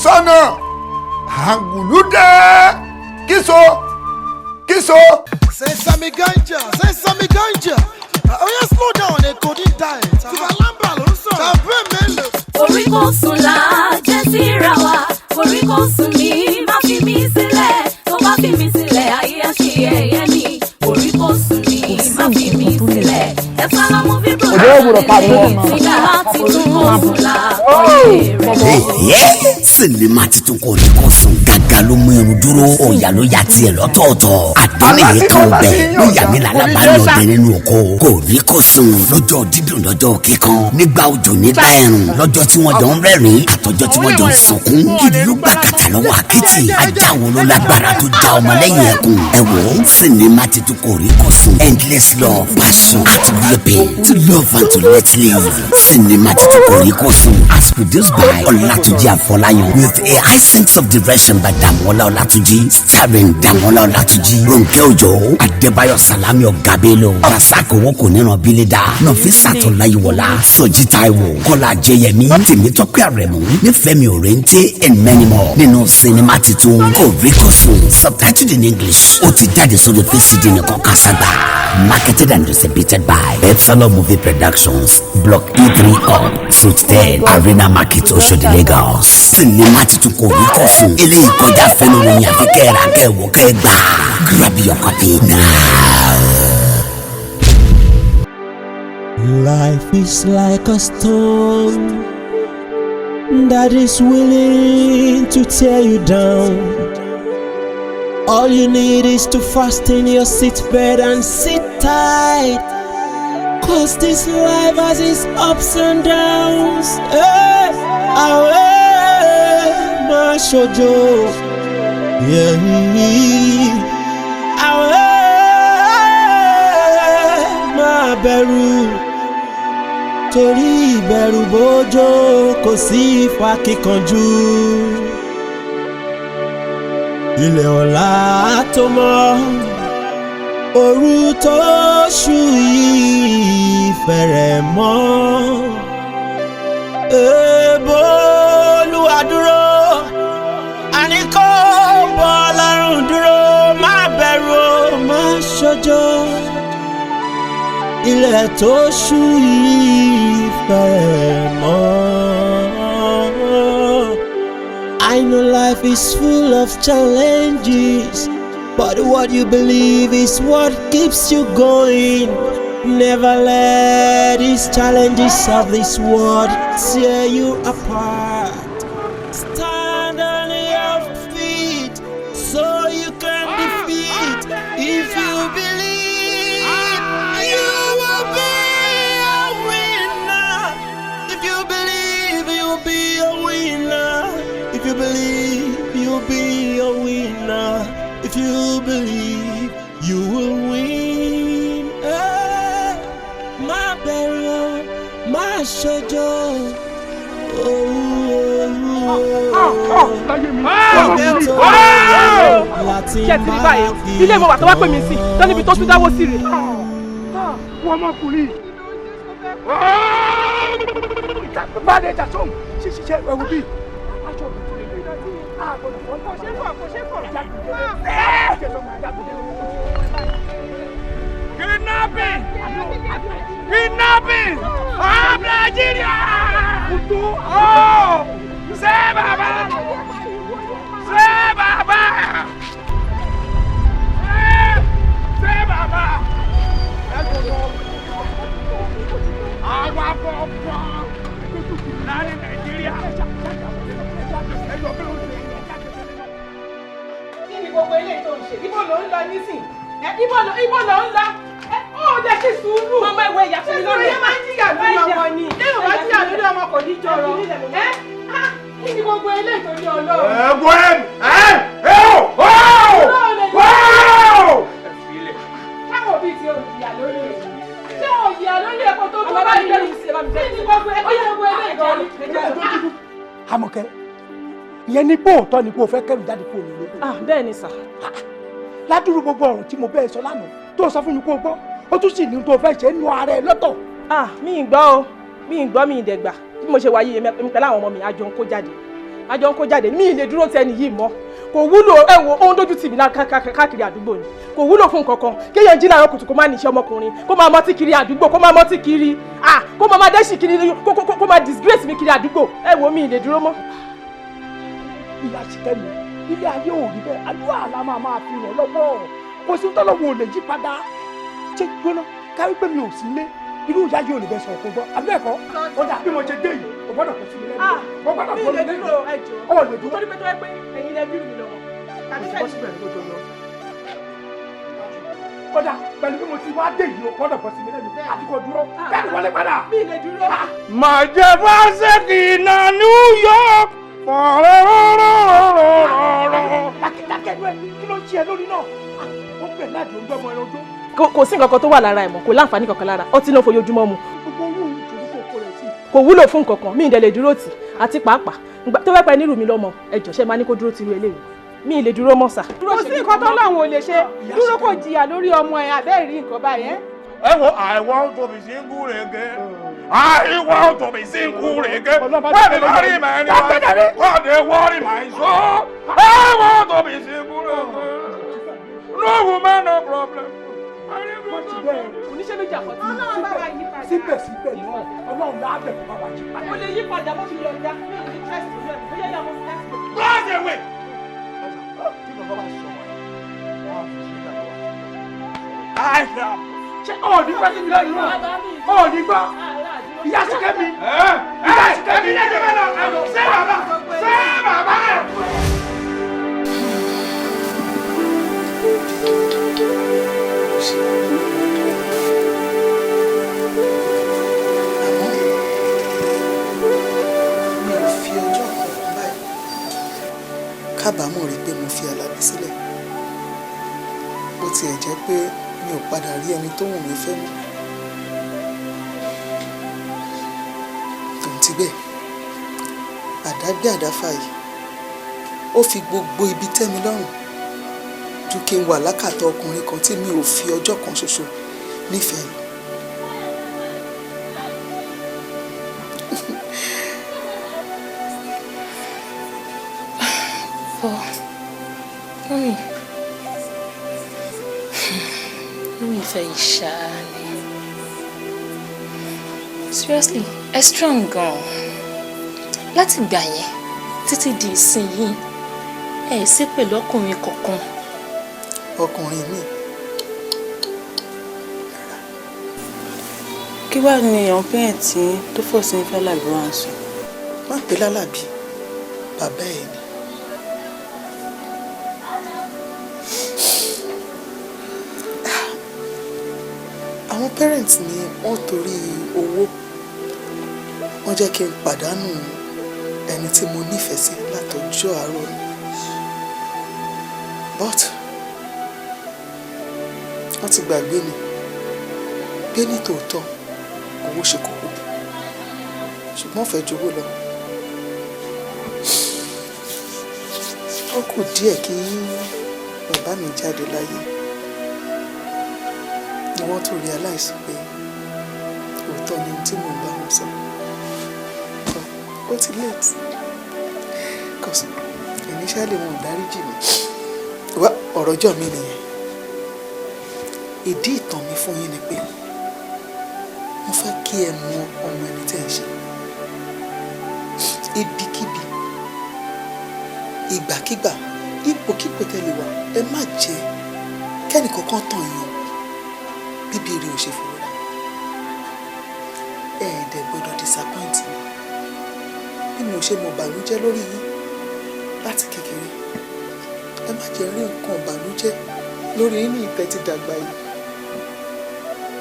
sọ́nà àgùlùdẹ kíso. Say Sammy Ganja. Oh yeah, slow down, a coding diet. Tibalamba ló ń sọ̀rọ̀. Tàbí mélòó. Orí kò sùn là jẹ́ síra wa. Orí kò sùn mí, má fi mí sílẹ̀. Tó bá fi mí sílẹ̀, ayé á ṣe ẹ̀yẹ mi. Orí kò sùn mí, má fi mí sílẹ̀. Ẹ fara mọ́ bí bọ́lá ṣe lè sílẹ̀ láti tún kò sùn là. Sinimá titun kò ní kó sùn gàgà ló mú irun dúró ọ̀yà ló yà tiẹ̀ lọ́tọ̀ọ̀tọ̀ àdánìyẹ kan bẹ̀ ló yà mí lálábà lọ́dẹ nínú oko kò ní kó sùn lọ́jọ́ dídùn lọ́jọ́ kíkan nígbà òjò nígbà ẹ̀rùn lọ́jọ́ tí wọ́n jọ ń rẹ́rìn àtọ́jọ́ tí wọ́n jọ ń sunkún ìlú gbàgàtà lọ́wọ́ àkìtì ajáwo ló lágbára tó já ọmọlẹ́yìn ẹkùn ẹ wò ó sinimá titun kò ní kó sùn endless love passion at weeping to love and to let live sinimá titun kò ní kó sùn as produced by Olatunji Afolayan with a high sense of direction by Damola Olatunji, starring Damola Olatunji, Ronke Ojo, Adebayo Salami Ogabelo, Rasako Wokuniro Bilida, Nafisat Olayiwola, Soji Taiwo, Kola Jeyemi, Temitope Aremu, Nifemi Orente, and many more. Nínú sinimá titun Korikosun, subtitled in English, ó ti jáde sórí VCD nìkan kásàgbà. Marketed and distributed by Epsilon Movie Productions, Block E3 up, Suite 10, Arena Market, Oshodi, Lagos. Sinimá titun Korikosun, eléyìí kọjá fẹ́nu ròyìn àfi kẹ́ra kẹ́wọ́ kẹ́gbà. Grab your copy now. Life is like a stone that is willing to tear you down. All you need is to fasten your seatbelt and sit tight. Cause this life has its ups and downs. Hey, my shoujo. Yeah, my beru. Torí ìbẹ̀rù bójó kò sí ìfakíkanjú. Ilẹ̀ ọ̀la tó mọ́ òru tó ṣú yìí fẹ̀rẹ̀ mọ́. Èèbó Olúwa dúró àní kó bọ́ Ọlọ́run dúró má bẹ̀rù má ṣojo. Ilẹ̀ tó ṣú yìí fẹ̀rẹ̀ mọ́. I know life is full of challenges, but what you believe is what keeps you going. Never let these challenges of this world tear you apart. Stand on your feet so you can defeat. If you believe, you will be a winner. If you believe, you'll be a winner. If you believe, you'll be a winner. If you believe, you will win. My barrel, my shoujo. Ṣé ti rí báyìí? Ilé ìwọ̀n wà tó wá pè mí sí, tó níbi tó fi dáwọ́ sí rè. Wọ́n ọmọkùnrin. Bá a lè jà sóhun, ṣiṣẹ́ ẹ̀wù bíi. Kidnapping of Nigeria. Oh, say baba, say baba, say baba. Àwa bọ̀bọ̀ láti Nàìjíríà. Kí ni gbogbo eléyìí tó ń ṣe? Ibo ló ń lọ nísìn? Ibo ló ń lọ? Ó jẹ́ kí sùúrù. Mama ìwé ìyá fún mi lórí. Ṣé máa ń jìyà lórí ọmọ ni? Ṣé ìwà jìyà lórí ọmọ kò ní jọrọ? Kí ni gbogbo eléyìí tó ní Ọlọ́run? Káwọn òbí ti ò jìyà lórí rẹ̀. Ṣé ò jìyà lórí ẹ̀kọ́ tó tó bá yẹ? Kí ni gbogbo eléyìí tó ní? Àmọ̀kẹ́, ìyẹn ní pòótọ́ ni kò fẹ́ kẹ́rù jáde kúrò nílé. Bẹ́ẹ̀ ni sà. Ládùúrú gbogbo ọ̀rọ̀ tí mo bẹ́ẹ̀ sọ lánàá tó sọ fún mi kó gbọ́ ó tún sì ní tó fẹ́ ṣe é nu ara ẹ lọ́tọ̀. Mi ì gbọ́ o mi ń gbọ́ mi ìdẹ̀gbà bí mo ṣe wáyé èmi pẹ̀lú àwọn ọmọ mi àjọ ń kó jáde mi ì lè dúró tẹni yìí mọ́ kò wúlò ẹ wo ohun dójú tì mí káàkiri àdúgbò ni kò wúlò fún nǹkan kan kéèyàn jí láàárọ̀ kùtù kó má níṣẹ́ ọmọkùnrin kó máa mọtí kiri àdúgbò kó máa mọtí kiri kó máa dẹ́sì kiri kó máa disgrace mi kiri àdúgbò ẹ wo mi ì lè dúró mọ́. ìyá Ṣìkẹ́mi ilé ayé ò rí bẹ́ẹ̀ àdúrà la máa fi ràn lọ́wọ́ kò sí tọ́lọ́wọ́ ò lè yí padà ṣé gbóná káwí pé mi ò sí ilé irú ìyá yìí ò lè bẹ sọ̀rọ̀ kó gbọ́ abẹ́ẹ̀kọ́ ọjà bí mo ṣe dé yìí o gbọ́dọ̀ kó sí mi lẹ́nu o gbọ́dọ̀ kó mi lẹ́nu o lè dúró torí pé tó yẹ pé ẹ̀yin lẹ bí mi lọ́wọ́ tàbí bọ́ síbẹ̀ ní gbogbo lọ. ọjà pẹ̀lú bí mo ti wá dé yìí o gbọ́dọ̀ kó sí mi lẹ́nu àti kò dúró bẹ́ẹ̀ wọlé padà. mi lè dúró. Mà jẹ́ fásitì náà New York dákẹ́dákẹ́ ló ẹ kí ló ń ṣe ẹ lórí náà ó pè láti ojú ọmọ ẹ lọ́jọ́. kò sí nǹkan kan tó wà lára ẹ̀ mọ́ kò láǹfààní kankan lára ọtí náà fojoojúmọ́ mu gbogbo owó ìjòyè tó kó rẹ̀ sí. kò wúlò fún nǹkan kan mi ì dẹ̀ lè dúró tì àti pàápàá tó fẹ́ pẹ́ nírú mi lọ́mọ ẹjọ́ ṣe máa ní kó dúró ti rú eléyìí mi ì lè dúró mọ́ sà. kò sí nǹkan tó lọ́hùn ò lè ṣe dúró kò jìyà lórí ọmọ ẹ̀ àbẹ́ẹ̀ rí nǹkan báyẹn. ẹ wo I want to be single again. I want to be single again. When the marry man, when they worry my soul, I want to be single again. No woman, no problem. oníṣẹ́ méjì àkọ́tì ọlọ́run bá wa yí padà. síbẹ̀síbẹ̀ náà ọlọ́run náà bẹ̀ fún bàbá yìí padà. mo lè yí padà mo fi yọ̀ǹda mi ò ní trust mi lẹ́nu bóyá ìyá mo fi láti lò. Close the way. tí bàbá bá sọ wọ́n á fi ṣe ìdàgbọ́. I am. ṣé ọ̀ọ́dì gbọ́ sí mi lẹ́nu náà ọ̀ọ́dì gbọ́ ìyá Ṣìkẹ́mi ìyá Ṣìkẹ́mi Ṣé bàbá? Ṣé bàbá? mi ò fi ọjọ́ kankan báyìí kábàámọ̀ rí pé mo fi Àlàbí sílẹ̀ bó tiẹ̀ jẹ́ pé mi ò padà rí ẹni tó wù mí fẹ́ mọ́ tòun ti bẹ́ẹ̀ àdágbé àdáfà yìí ó fi gbogbo ibi tẹ́ mi lọ́rùn ju kí n wà lákàtà ọkùnrin kan tí mi ò fi ọjọ́ kan ṣoṣo nífẹ̀ẹ́ lọ. Mummy fẹ́ ìṣá ni. Seriously, ẹ strong gan. Láti gbà yẹn títí di ìsinyìí ẹ sí pẹ̀lú ọkùnrin kankan. Ọkùnrin mi. Kí wàá ní àwọn pẹ́ẹ́ntì tó fọ̀ sí ní fẹ́lá ìlú àǹsù? Má pè lálàbí bàbá ẹ̀ ni. Àwọn parents ni wọ́n torí owó wọ́n jẹ́ kí n pàdánù ẹni tí mo nífẹ̀ẹ́ sí látọjọ́ àárọ̀ ni. But wọ́n ti gbàgbé ni pé ní tòótọ́ owó ṣe kókó ṣùgbọ́n fẹ́ jowó lọ. Ó kù díẹ̀ kí bàbá mi jáde láyé ni wọ́n tó realize pé òótọ́ ni tí mò ń bá wọn sọ. Ó ti late cause initially wọn ò dáríjì mi. Wá ọ̀rọ̀ ọjọ́ mi nìyẹn. Ìdí ìtàn mi fún yín ni pé mo fẹ́ kí ẹ mọ ọmọ ẹni tẹ́ ẹ ṣe. Ibikíbi ìgbàkígbà ipòkípò tẹ́lẹ̀ wà ẹ má jẹ́ kẹ́nìkankan tàn yín bíbí eré ò ṣe fowó rà. Ẹ̀ẹ́dẹ̀ gbọ́dọ̀ disappoint mi bí mi ò ṣe mọ ìbànújẹ́ lórí yín láti kékeré. Ẹ má jẹ́ rí nǹkan ìbànújẹ́ lórí yín ní ìtẹ́ ti dàgbà yìí.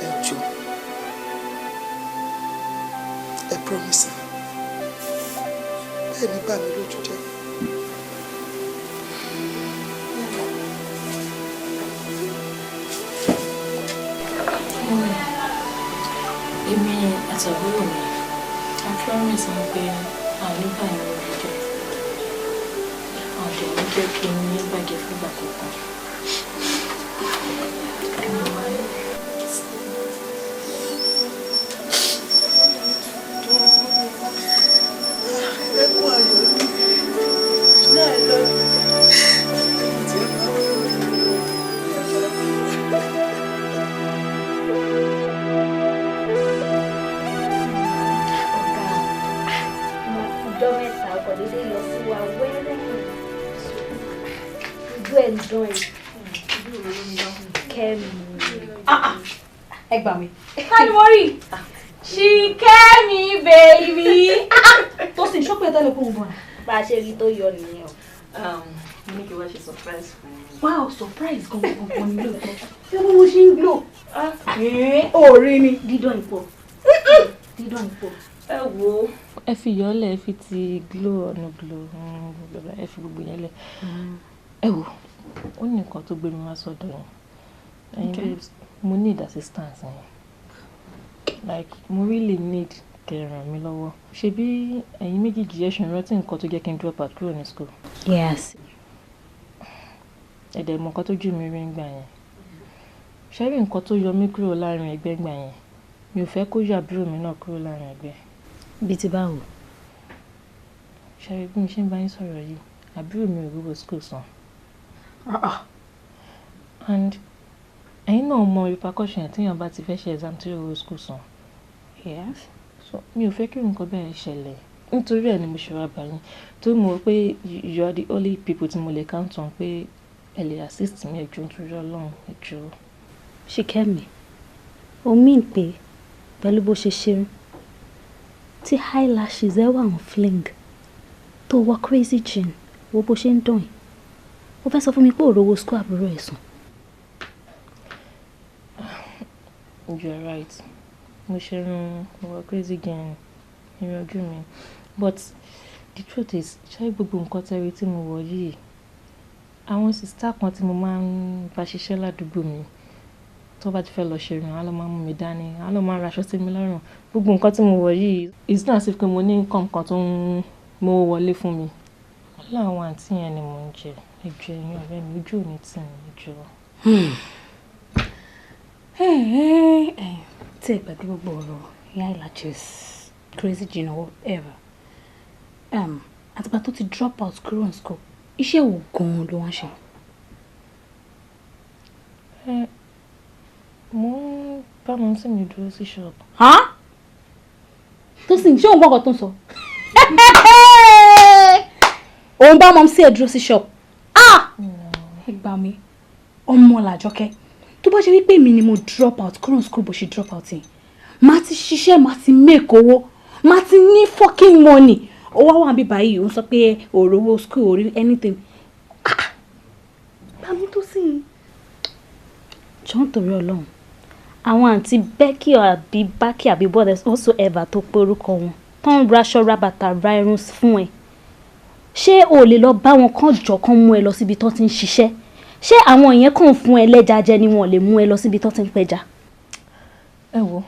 Ẹ jọ̀ọ́ ẹ promise mi bẹ́ẹ̀ ni bà mí lójú jẹ́. Èmi àtàbúrò mi a promise mi pé àwọn nígbà yẹn ló jẹ ọdẹ ló jẹ kí n ní bàjẹ́ fúngbà kankan. dédé yọ sí wa wẹ́rẹ́ ojú ẹ̀ ń dán ẹ̀ Kẹ́mi. Ẹ gbà mí. Ká ni mo rí? Ṣìkẹ́mi baby. Tó sì ṣọ́pẹ́ tẹ́lẹ̀ fún un bọ̀. Bá a ṣe rí tó yọ nìyẹn o. Mo ní kí wá ṣe surprise fún mi. Wow, surprise gan-an ni lóòótọ́. Ṣé mo ṣe ń glow? Orí ni. Dídán ìpọ̀. Dídán ìpọ̀. Ẹ wo. Ẹ fi yọ̀ọ́lẹ̀ ẹ fi ti glow ọ̀nà glow ẹ fi gbogbo yẹn lẹ̀. Ẹ wo, ó ní nǹkan tó gbé mi wá sọ́dọ̀ yẹn. Ẹ̀yin babes, mo need assistance yẹn. Like, mo really need kẹ́ ràn mí lọ́wọ́. Ṣebí ẹ̀yin méjèèjì ẹ ṣe rántí nǹkan tó jẹ́ kí n drop out kúrò ní school? Yes. Ẹ̀dẹ̀ mọ̀ nǹkan tó jù mí rí ń gbà yẹn. Ṣé rí nǹkan tó yọ mí kúrò láàrin ẹgbẹ́ gbà yẹn? Mi ò fẹ́ kó yọ àbúrò mi náà kúrò láàrin ẹgbẹ́. Bí ti báwo? Ṣé rí bí mi ṣe ń bá yín sọ̀rọ̀ yìí, àbúrò mi ò rówó school san. And ẹ̀yin náà mọ repercussion téèyàn bá ti fẹ́ ṣe exam tí owó school san. Yes. So mi ò fẹ́ kí nǹkan bẹ́ẹ̀ ṣẹlẹ̀. Nítorí ẹ̀ ni mo ṣe wá bá yín. Tó mọ̀ pé you are the only people tí mo lè count on pé ẹ lè assist mi ẹjọ́ nítorí Ọlọ́run ẹjọ́. Ṣìkẹ́mi, o mean pé pẹ̀lú bó ṣe ṣe tí eyelashes ẹ wà on fling tó wọ crazy jean wo bó ṣe ń dán ẹ̀. Ó fẹ́ sọ fún mi pé òrówó school àbúrò ẹ̀ sùn. You are right. Mo ṣe rún mo wọ crazy jean irun ojú mi. But the truth is, ṣé gbogbo nǹkan tẹ́rí tí mo wọ̀ yìí, àwọn sista kan tí mo máa ń bá ṣiṣẹ́ ládùúgbò mi tó bá ti fẹ́ lọ ṣe irun, á lọ máa mú mi dání, á lọ máa raṣọ sí mi lọ́rùn. Gbogbo nǹkan tí mo wọ̀ yìí, it's not as if pé mo ní nǹkan kan tó ń mú wọlé fún mi. Láwọn àǹtí yẹn ni mò ń jẹ. Ẹjọ́ ẹ̀yin ọ̀rẹ́ mi, ojú ò ní tì mí jọ. Tí ẹ gbàgbé gbogbo ọ̀rọ̀ eyelashes crazy jean or whatever. Àtìgbà tó ti drop out kúrò ní school, iṣẹ́ wo gan-an ló wá ṣe? Mo ń bá wọn tí mi dúró sí shop. Tó sì ń ṣé òun gbọ́kàn tó ń sọ? Òun bá mọ̀ sí ẹ̀ dúró sí shop. Ẹ gbà mí, ọmọ Làjọkẹ́. Tó bá ṣe wípé mi ni mo drop out kúrò ní school bó ṣe drop out yẹn, màá ti ṣiṣẹ́, màá ti make owó, màá ti ní fucking money. Ó wá wà bí báyìí ó ń sọ pé òrówó school orí anything. Bá mi tó sí i. Jọ̀ọ́ torí Ọlọ́run. Àwọn àǹtí Becky àbí Baki àbí brothers whatsoever tó pé orúkọ wọn tó ń raṣọ ra bàtà ra irun fún ẹ. Ṣé o lè lọ bá wọn kán jọ kán mú ẹ lọ síbi tó ti ń ṣiṣẹ́? Ṣé àwọn yẹn kàn fún ẹ lẹ́ja jẹ ni wọ́n lè mú ẹ lọ síbi tó ti ń pẹja? Ẹ wo,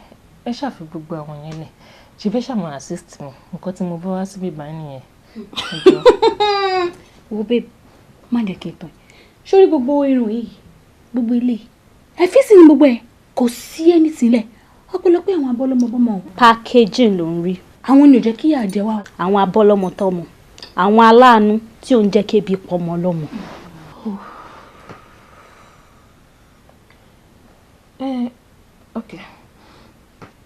ẹ ṣàfi gbogbo àwọn yẹn lẹ̀. Ṣé fẹ́ ṣàmọ̀ assist mi? Nǹkan tí mo bá wá síbí bá nìyẹn. Wo babe, má jẹ́ kí n tàn. Sórí gbogbo irun yìí, gbogbo ilé. Ẹ fi sí ni gbogbo ẹ̀. Kò sí ẹni sílẹ̀. Ọ̀pọ̀lọpọ̀ àwọn abọ́lọ́mọbọ́mọ. Packaging ló ń rí. Àwọn ni ò jẹ́ kí ìyà jẹ wá. Àwọn abọ́lọ́mọ tọ́mọ. Àwọn aláàánú tí ò ń jẹ́ kébi pọmọ lọ́mọ. Okay.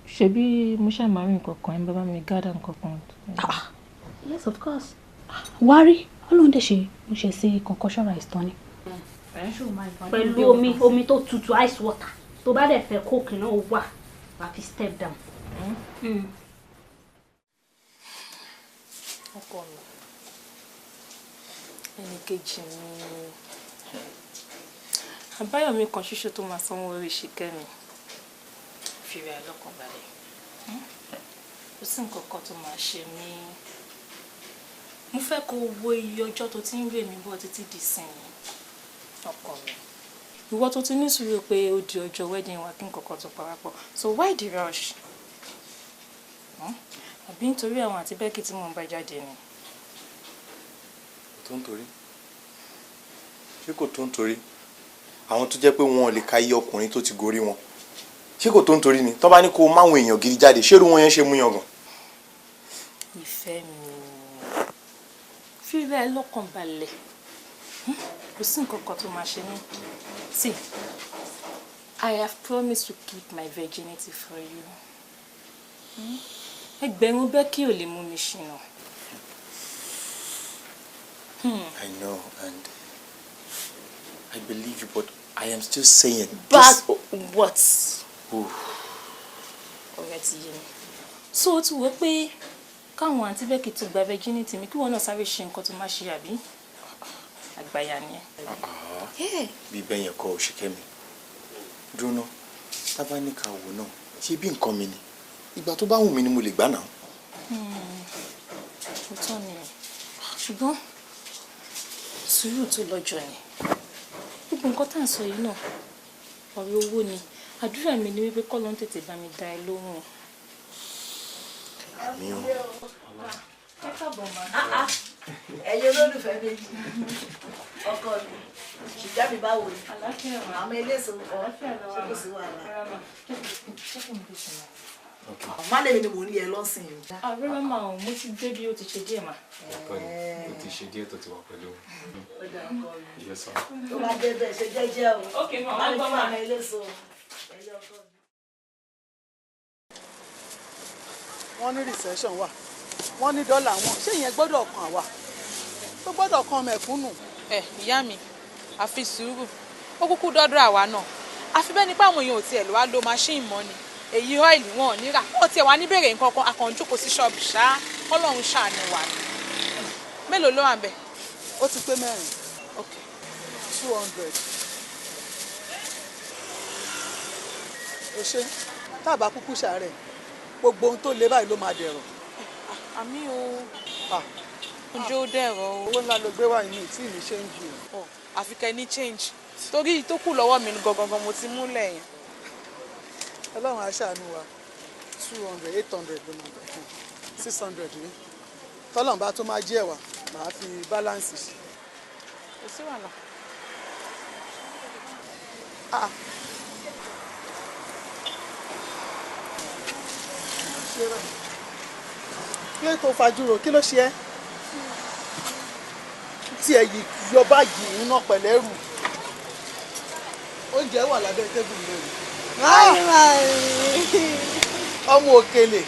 Ṣebí mo ṣáà máa rí nǹkan kan ẹ bá mi gather nǹkan kan. Yes, of course. Wárí, Ọlọ́run dẹ̀ ṣe mo ṣe sí concussion rice tán ni. Pẹ̀lú omi tó tutù ice water. Tó bá dẹ̀ fẹ́ coke náà wà, wà fi step down. Ọkọ mi, ẹnì kejì mi, Àbáyọ̀mí kan ṣoṣo tó máa sanwó orí Ṣìkẹ́mi. Fi rẹ̀ lọ́kàn balẹ̀. Kò sí nǹkan kan tó máa ṣe mí. Mo fẹ́ kó wo iye ọjọ́ tó ti ń rè mí bọ̀ títí di ìsinyìí. Ọkọ mi. Ìwọ tó ti ní sùúrù pé ó di ọjọ́ wedding wa kí nǹkan kan tó parapọ̀. So why the rush? Àbí nítorí àwọn àti Becky tí mò ń bá jáde ni? Tó ń torí? Ṣé kò tó ń torí? Àwọn tó jẹ́ pé wọn ò lè ka iye ọkùnrin tó ti gorí wọn. Ṣé kò tó ń torí ni? Tó bá ní kó máwọn èèyàn gidi jáde, ṣé irú wọn yẹn ṣe mú yangàn? Ìfẹ́ mi. Fi rẹ̀ lọ́kàn balẹ̀. Kò sí nǹkan kan tó máa ṣe mí. See, I have promised to keep my virginity for you. Ẹgbẹ̀rún Becky ò lè mú mi ṣìnà. I know, and I believe you, but I am still saying. But what? Ọ̀rẹ́ ti yé mi. So o ti wò pé káwọn àǹtí Becky tó gba virginity mi kí wọ́n náà sáré ṣe nǹkan tó máa ṣe àbí? Àgbàyà ni ẹ. Bí bẹ́ẹ̀ yẹn kọ́ Òṣìkẹ́mi. Dúró náà, tábà ní ká wò náà, ṣé bí nǹkan mi ni? Ìgbà tó bá wù mí ni mo lè gbà náà. Òótọ́ ni ṣùgbọ́n sùúrù tó lọ́jọ́ ni. Gbogbo nǹkan tá à ń sọ yìí náà ọ̀rọ̀ owó ni. Àdúrà mi ni wípé kọ́ ló ń tètè bá mi dá ẹ lóhùn. Àmì o. Ẹ káàbọ̀ mà. Ẹ̀yin olólùfẹ́ méjì. Ọkọ mi. Ṣìjà mi báwo ni? Àlàáfíà mà. Àwọn eléso kọ́. Àlàáfíà lọ wà. Ṣé kò sí wàhálà? Má lè mi ni mò ń lé ẹ lọ́sìn yìí. Àrẹ́rẹ́ máa ò mo ti dé bí ó ti ṣe díẹ̀ mà. Ó ti ṣe díẹ̀ tó ti wà pẹ̀lú. Tó bá dé bẹ́ẹ̀ ṣe jẹ́jẹ́ o. Ok, màmá Má lè gbọ́ fún mà. àwọn eléso. Wọ́n ní recession wà, wọ́n ní dọ́là wọn, ṣé ìyẹn gbọ́dọ̀ kan àwa? Tó gbọ́dọ̀ kan mẹ̀kúnnù. Ìyá mi àfi sùúrù ó kúkú dọ́dọ̀ àwa náà àfi bẹ́ẹ̀ ni pé àwọn èèyàn ò tiẹ̀ lọ wá lo machine mọ́ ni èyí ọ́ìlì wọn ò ní rà ó tiẹ̀ wá ní bèrè nǹkan kan àkànjú kò sí ṣọ́ọ̀bù ṣá Ọlọ́run ṣàánú wa ni mélòó ló wà ń bẹ̀. Ó ti pé 4. Ok 200. Ó ṣe tábà kúkú ṣàárẹ̀ gbogbo ohun tó le báyìí ló máa dẹ̀rọ̀. Àmì o ojú ó dẹ̀rọ̀ o. Owó ńlá ló gbé wá yìí tí ì ní change o. Àfi kẹ́ ní change torí tó kù lọ́wọ́ mi gangan mo ti múlẹ̀ yẹn. Ọlọ́run á ṣàánú wa 200 800 ló máa bẹ̀ 600 ní tọ́lọ́run bá tó máa jẹ́ ẹ̀wà màá fi balance sí. Kò sí wàhálà. Kí ló tó fajúro kí ló ṣe ẹ́? Tí ẹ yìí yọ báàgì iná pẹ̀lẹ́rù. Oúnjẹ wà lábẹ́ tébùlù lórí. Ọmọ òkèlè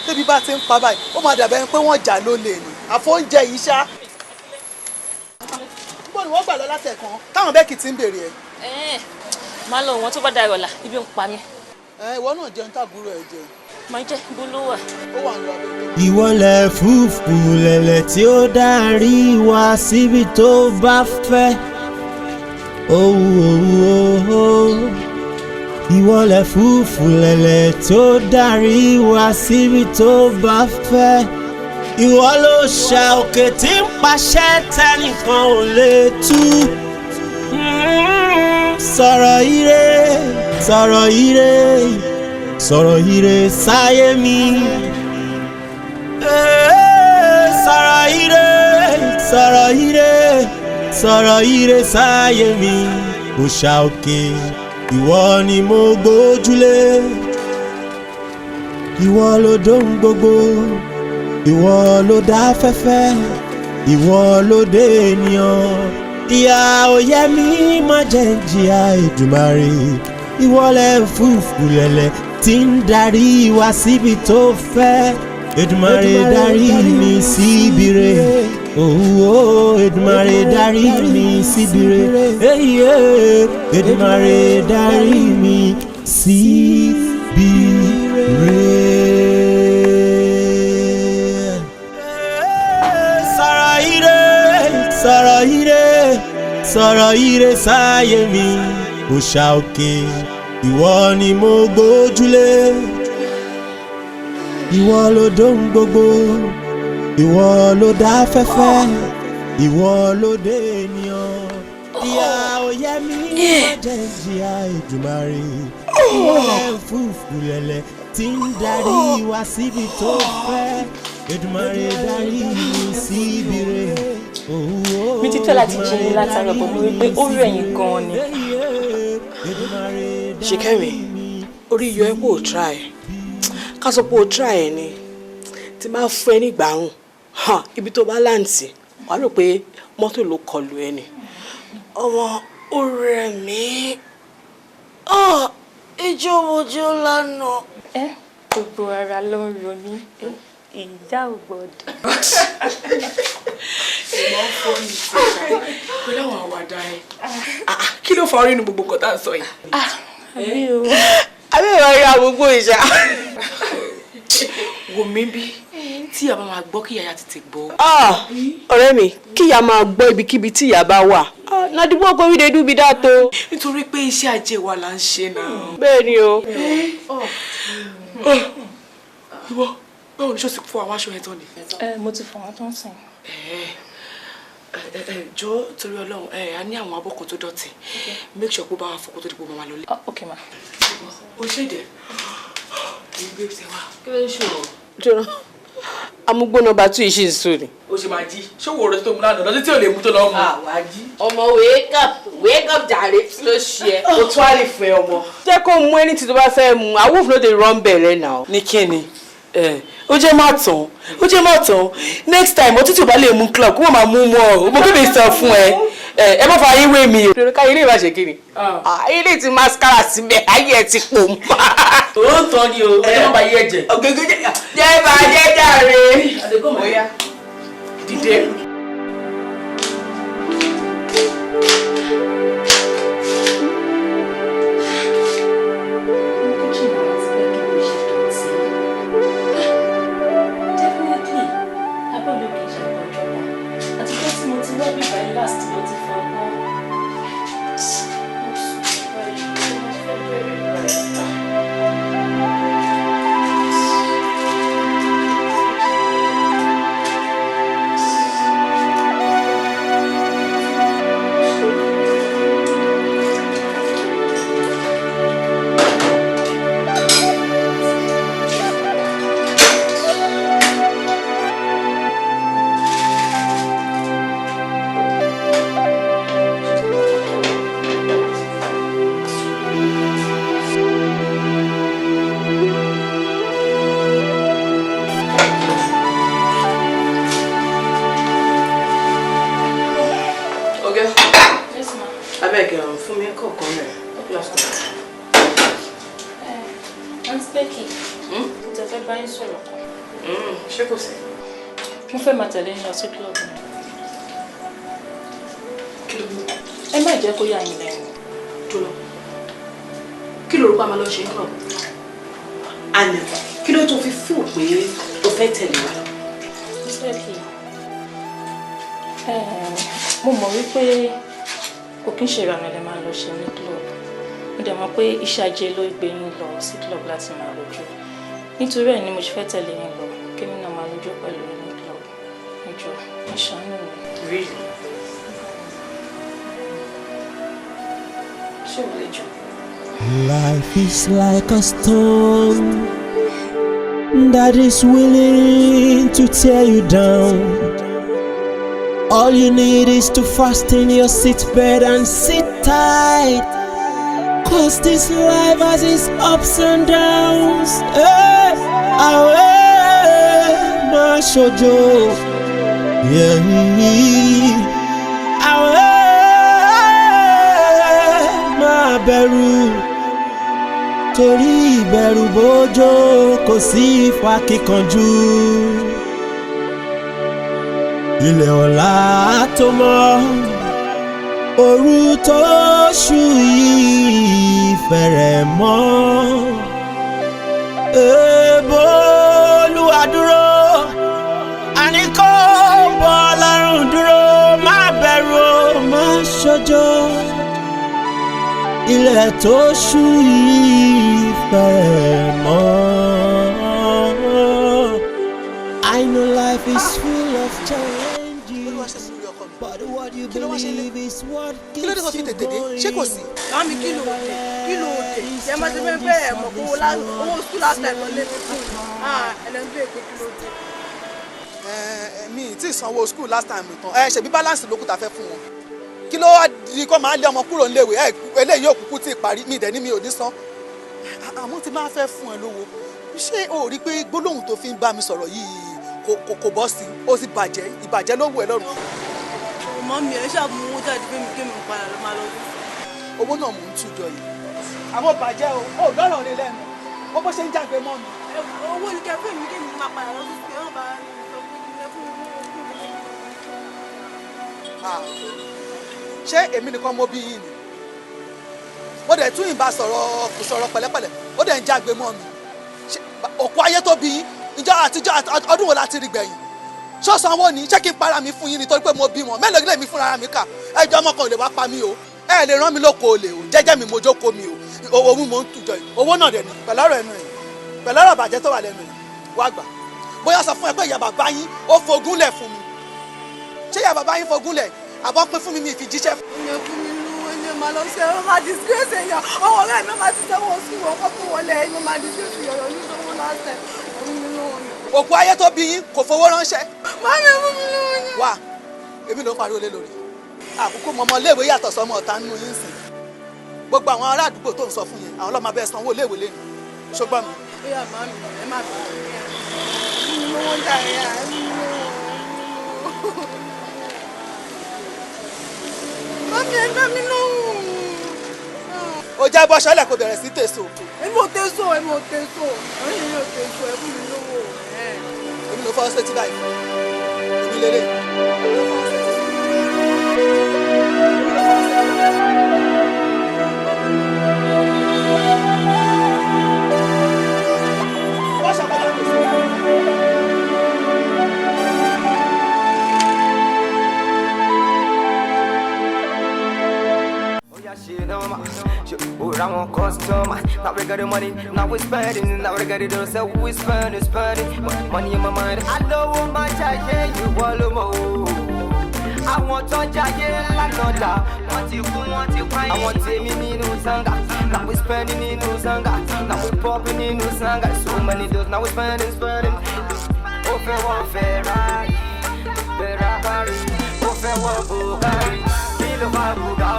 tẹ́bí bá ti ń pa báyìí ó máa dàbẹ́ pé wọ́n jà lólè ni àfóúnjẹ yìí ṣá. Níbo ni wọ́n gbà lọ látẹ̀kan táwọn Bẹ́ẹ̀kì ti ń béèrè ẹ̀. Má lọ wọn tó bá dayọ̀ là ibi ń pa mí. Ìwọ náà jẹun táàbúrò ẹ jẹ. Má jẹ́ ibo ló wà. Ó wà ní abẹ́ tébùlù. Ìwọlẹ̀ fúfú lẹ̀lẹ̀ tí ó darí wa síbi tó bá fẹ́. Ìwọlẹ̀ fúfú lẹ̀lẹ̀ tó darí wa síbi tó bá fẹ́. Ìwọ ló ṣà òkè tí ń pàṣẹ tẹnìkan ò lè tú. Sọ̀rọ̀ ire, sọ̀rọ̀ ire, sọ̀rọ̀ ire sáyé mi. Sọ̀rọ̀ ire, sọ̀rọ̀ ire, sọ̀rọ̀ ire sáyé mi. Òòṣà òkè ìwọ ni mo gbójúlé. Ìwọ ló dóhun gbogbo, ìwọ ló dá afẹ́fẹ́, ìwọ ló dé ènìyàn. Ìyà ò yẹ mí má jẹ́ n jìyà Èdùmàrè. Ìwọlẹ̀ fúfú lẹ̀lẹ̀ tí ń darí wa síbi tó fẹ́. Èdùmàrè darí mi síbi re. Èdùmàrè darí mi síbi re. Èdùmàrè darí mi síbi re. Sọ̀rọ̀ ire, sọ̀rọ̀ ire, sọ̀rọ̀ ire sáyé mi. Òòṣà òkè ìwọ ni mo gbójúlé. Ìwọ ló dóhun gbogbo, ìwọ ló dá afẹ́fẹ́, ìwọ ló dé ènìyàn. Ìyà ò yẹ mí má jẹ́ jìyà Èdùmàrè. Ìwọlẹ̀ fúfú lẹ̀lẹ̀ tí ń darí wa síbi tó fẹ́. Èdùmàrè darí mi síbi re. Mi ti tọ́ láti jí ní látàrí ọ̀pọ̀ mi wípé ó rẹ̀ yín gan-an ni. Ṣìkẹ́mi orí yọ ẹ́ pò try ká sọ pé o try ẹ ni tí máa fún ẹ nígbàrún ibi tó bá láǹtì wàá rò pé mọ́tò ló kọlù ẹ ni. Ọmọ ó rẹ̀ mí ijó mojú lánàá. Gbogbo ara ló ń ro mí ìjà ò gbọdọ̀. Ìmọ̀ fún dá ẹ. Kí ló fa orí inú gbogbo nǹkan tá à ń sọ yìí? Àbí o. Àbí ìwà ìyá gbogbo ìṣá. Wò mí bí tí ìyá bá máa gbọ́ kí ìyá tètè gbọ́. Ọ̀rẹ́ mi, kí ìyá máa gbọ́ ibikíbi tí ìyá bá wà. Nádìbò ọkọ mi lè dúbi dáàtó. Nítorí pé iṣẹ́ ajé wa là ń ṣe náà. Bẹ́ẹ̀ ni o. Ìwọ, báwo ni ṣó ti fọ àwọn aṣọ yẹn tán ni? Mo ti fọ wọn tán sìn. Jọ̀ọ́ torí Ọlọ́run a ní àwọn abọ́ kan tó dọ̀tí. Make sure pé bá wa fọkó tó di pé mo máa lọ lé. Okay ma. O ṣe dẹ̀. Kì í gbé ṣe wá. Kí ló ń ṣe o? Jọ̀ọ́ amúgbóná bá tún ìṣe ìṣó ni. O ṣe máa jí. Ṣé wo rẹ̀ tó mú lánàá lọ́dún tí ò lè mú tó lọ́ mú? Àwa jí. Ọmọ wake up jàre ló ṣe ẹ. O tún á lè fẹ́ ọmọ. Jẹ́ kó mú ẹni tí tó bá fẹ́ mu. Awoof no dey run belle now. Ní kíni? Ó jẹ́ má tán. Ó jẹ́ má tán. Next time òtútù bá lè mú club kó wọ́n máa mú mọ́ ọ. Mo kébè sọ fún ẹ. Ẹ má fa ayé wé mi o. Ká ilé ìbá ṣe kí ni? Ilé ti mascara síbẹ̀ ayé ẹ ti pò mọ́. Òótọ́ ni o. Ẹ má ba ayé ẹ jẹ. Ògègè jẹ́ bá jẹ́ jàre. Àdégún mọ̀ yá. Dìde. Sí club. Ẹ má jẹ́ kó yà yín lẹ́nu. Dúró. Kí ló rò pa máa lọ ṣe club? Àná, kí ló tó fi fún pé o fẹ́ tẹ̀lé wa lọ? Mo mọ̀ wípé kò kí ń ṣe ìrànà lè máa lọ ṣe ní club. Mo dẹ̀ mọ̀ pé iṣẹ́ ajé ló gbé yín lọ sí club láti máa lójú. Nítorí ẹ̀ ni mo ṣe fẹ́ tẹ̀lé yín lọ kí mi náà máa lójú pẹ̀lú yín. Really? Life is like a storm that is willing to tear you down. All you need is to fasten your seatbelt and sit tight. 'Cause this life has its ups and downs. Hey, my shoujo. Yeah, má bẹ̀rù torí ìbẹ̀rù bójó kò sí ìfakíkanjú. Ilẹ̀ ọ̀la tó mọ́ òru tó ṣú yìí fẹ̀rẹ̀ mọ́. Èèbó Olúwa dúró àní kó bọ́ lọ́rùn dúró má bẹ̀rù má ṣojo. Ilẹ̀ tó ṣú yìí fẹ̀rẹ̀ mọ́. I know life is full of challenges, but what you believe is what keeps you going. Ṣé kò sí? Mami kí ló dé? Ṣé máa ti fẹ́ bẹ́ẹ̀ mọ̀ kó owó sùkúl last time lọ lé mi fún ẹlẹ́gbẹ́ èkó kí ló dé? Mi tí sanwó school last time tán ṣebí balance ló kù tá fẹ́ fún wọn. Kí ló wá di kó máa lé ọmọ kúrò níléèwé eléyìí òkùnkùn tí ì parí mi dẹ̀ ní mi ò ní san. Àmọ́ tí máa fẹ́ fún ẹ lówó ṣé o rí pé gbólóhùn tó fi ń bá mi sọ̀rọ̀ yìí kò bọ́ sí ó sì bàjẹ́ ìbàjẹ́ ló wù ẹ́ lọ́rùn. Ọmọ mi ẹ ṣàmú owó jáde pé mi kí mi padà ló máa lọ sí. Owó náà mò ń tújọ yìí. Àmọ́ bàjẹ́ o lọ́rọ̀ ni lẹ́nu bó bó ṣe ń jágbe mọ́ mi. Owó ni kẹ́ fún mi kí mi máa padà lọ sí ọ̀hún bá ṣé èmi nìkan mo bí yín ni mo dẹ̀ tún ìbá sọ̀rọ̀ kò sọ̀rọ̀ pẹ̀lẹ́pẹ̀lẹ́ ó dẹ̀ ń jágbe mọ́ mi òkú ayé tó bí yín ìjọ àtijọ́ ọdún wo la ti rí gbẹ̀yìn ṣọ́sanwó ni ṣé kí n para mi fún yín nítorí pé mo bí wọn mélòó gílẹ̀ mi fúnra mi kà ẹjọ́ ọmọ kan ò lè wá pa mí o ẹ lè rán mi lóko olè o jẹ́jẹ́ mi mo jókòó mi o owó mi mò ń tùjọ yìí owó náà dẹ̀ ni pẹ̀lọ́rọ̀ ẹnu ẹ̀ pẹ̀lọ́rọ̀ bàjẹ́ tó wà lẹ́nu ẹ̀ wá gbà bóyá sọ fún ẹ pé ìyá bàbá yín ó fogúnlẹ̀ fún mi ṣé ìyá bàbá yín fogúnlẹ̀ àbọ̀ pín fún mi ìfi jíṣẹ́. ìyẹn fún mi lú ẹni máa lọ sí ẹ̀rọ máa disgrace èèyàn ọwọ́ ọ̀rẹ́ mi máa ti sẹ́wọ̀n sí wọn kọ́ fún wọlé ẹni máa disgrace yọ̀yọ̀ ní sọ́wọ́ lásẹ̀ òkú ayé tó bí yín kò fowó ránṣẹ́. máa mi fún mi lú ẹni. wá èmi ló ń pariwo lé lórí àkókò mọmọ léèwé yàtọ̀ sọmọ ọ̀tá nínú yín sìn gbogbo àwọn ará àdúgbò tó ń sọ fún yẹn àwọn ọlọ́mọ abẹ́ sanwó léèwé lẹ́nu ṣùgbọ́n mi. ó yà máa mi ẹ má bẹ̀rẹ̀ ẹ̀ ló ń dà ẹ̀ mami ẹ dá mi lóhùn. ó já bọ́ ṣọlẹ̀ kó bẹ̀rẹ̀ sí tèso. èmi ò tèso èmi ò tèso èmi ò tèso ẹ fún mi lówó. èmi ló fọ́ sétí báyìí èmi lélẹ̀. I want customer. Now we got the money, now we spending. Now we got it all, so we spending. Money in my mind. I know what my giant you want to move. I want to giant like no doubt. Want you cry. I want to me new sanga. Now we spending in new sanga. Now we popping in new sanga. So many doors, now we spending. Over one Ferrari, over one Bugatti, kilo five Bugatti.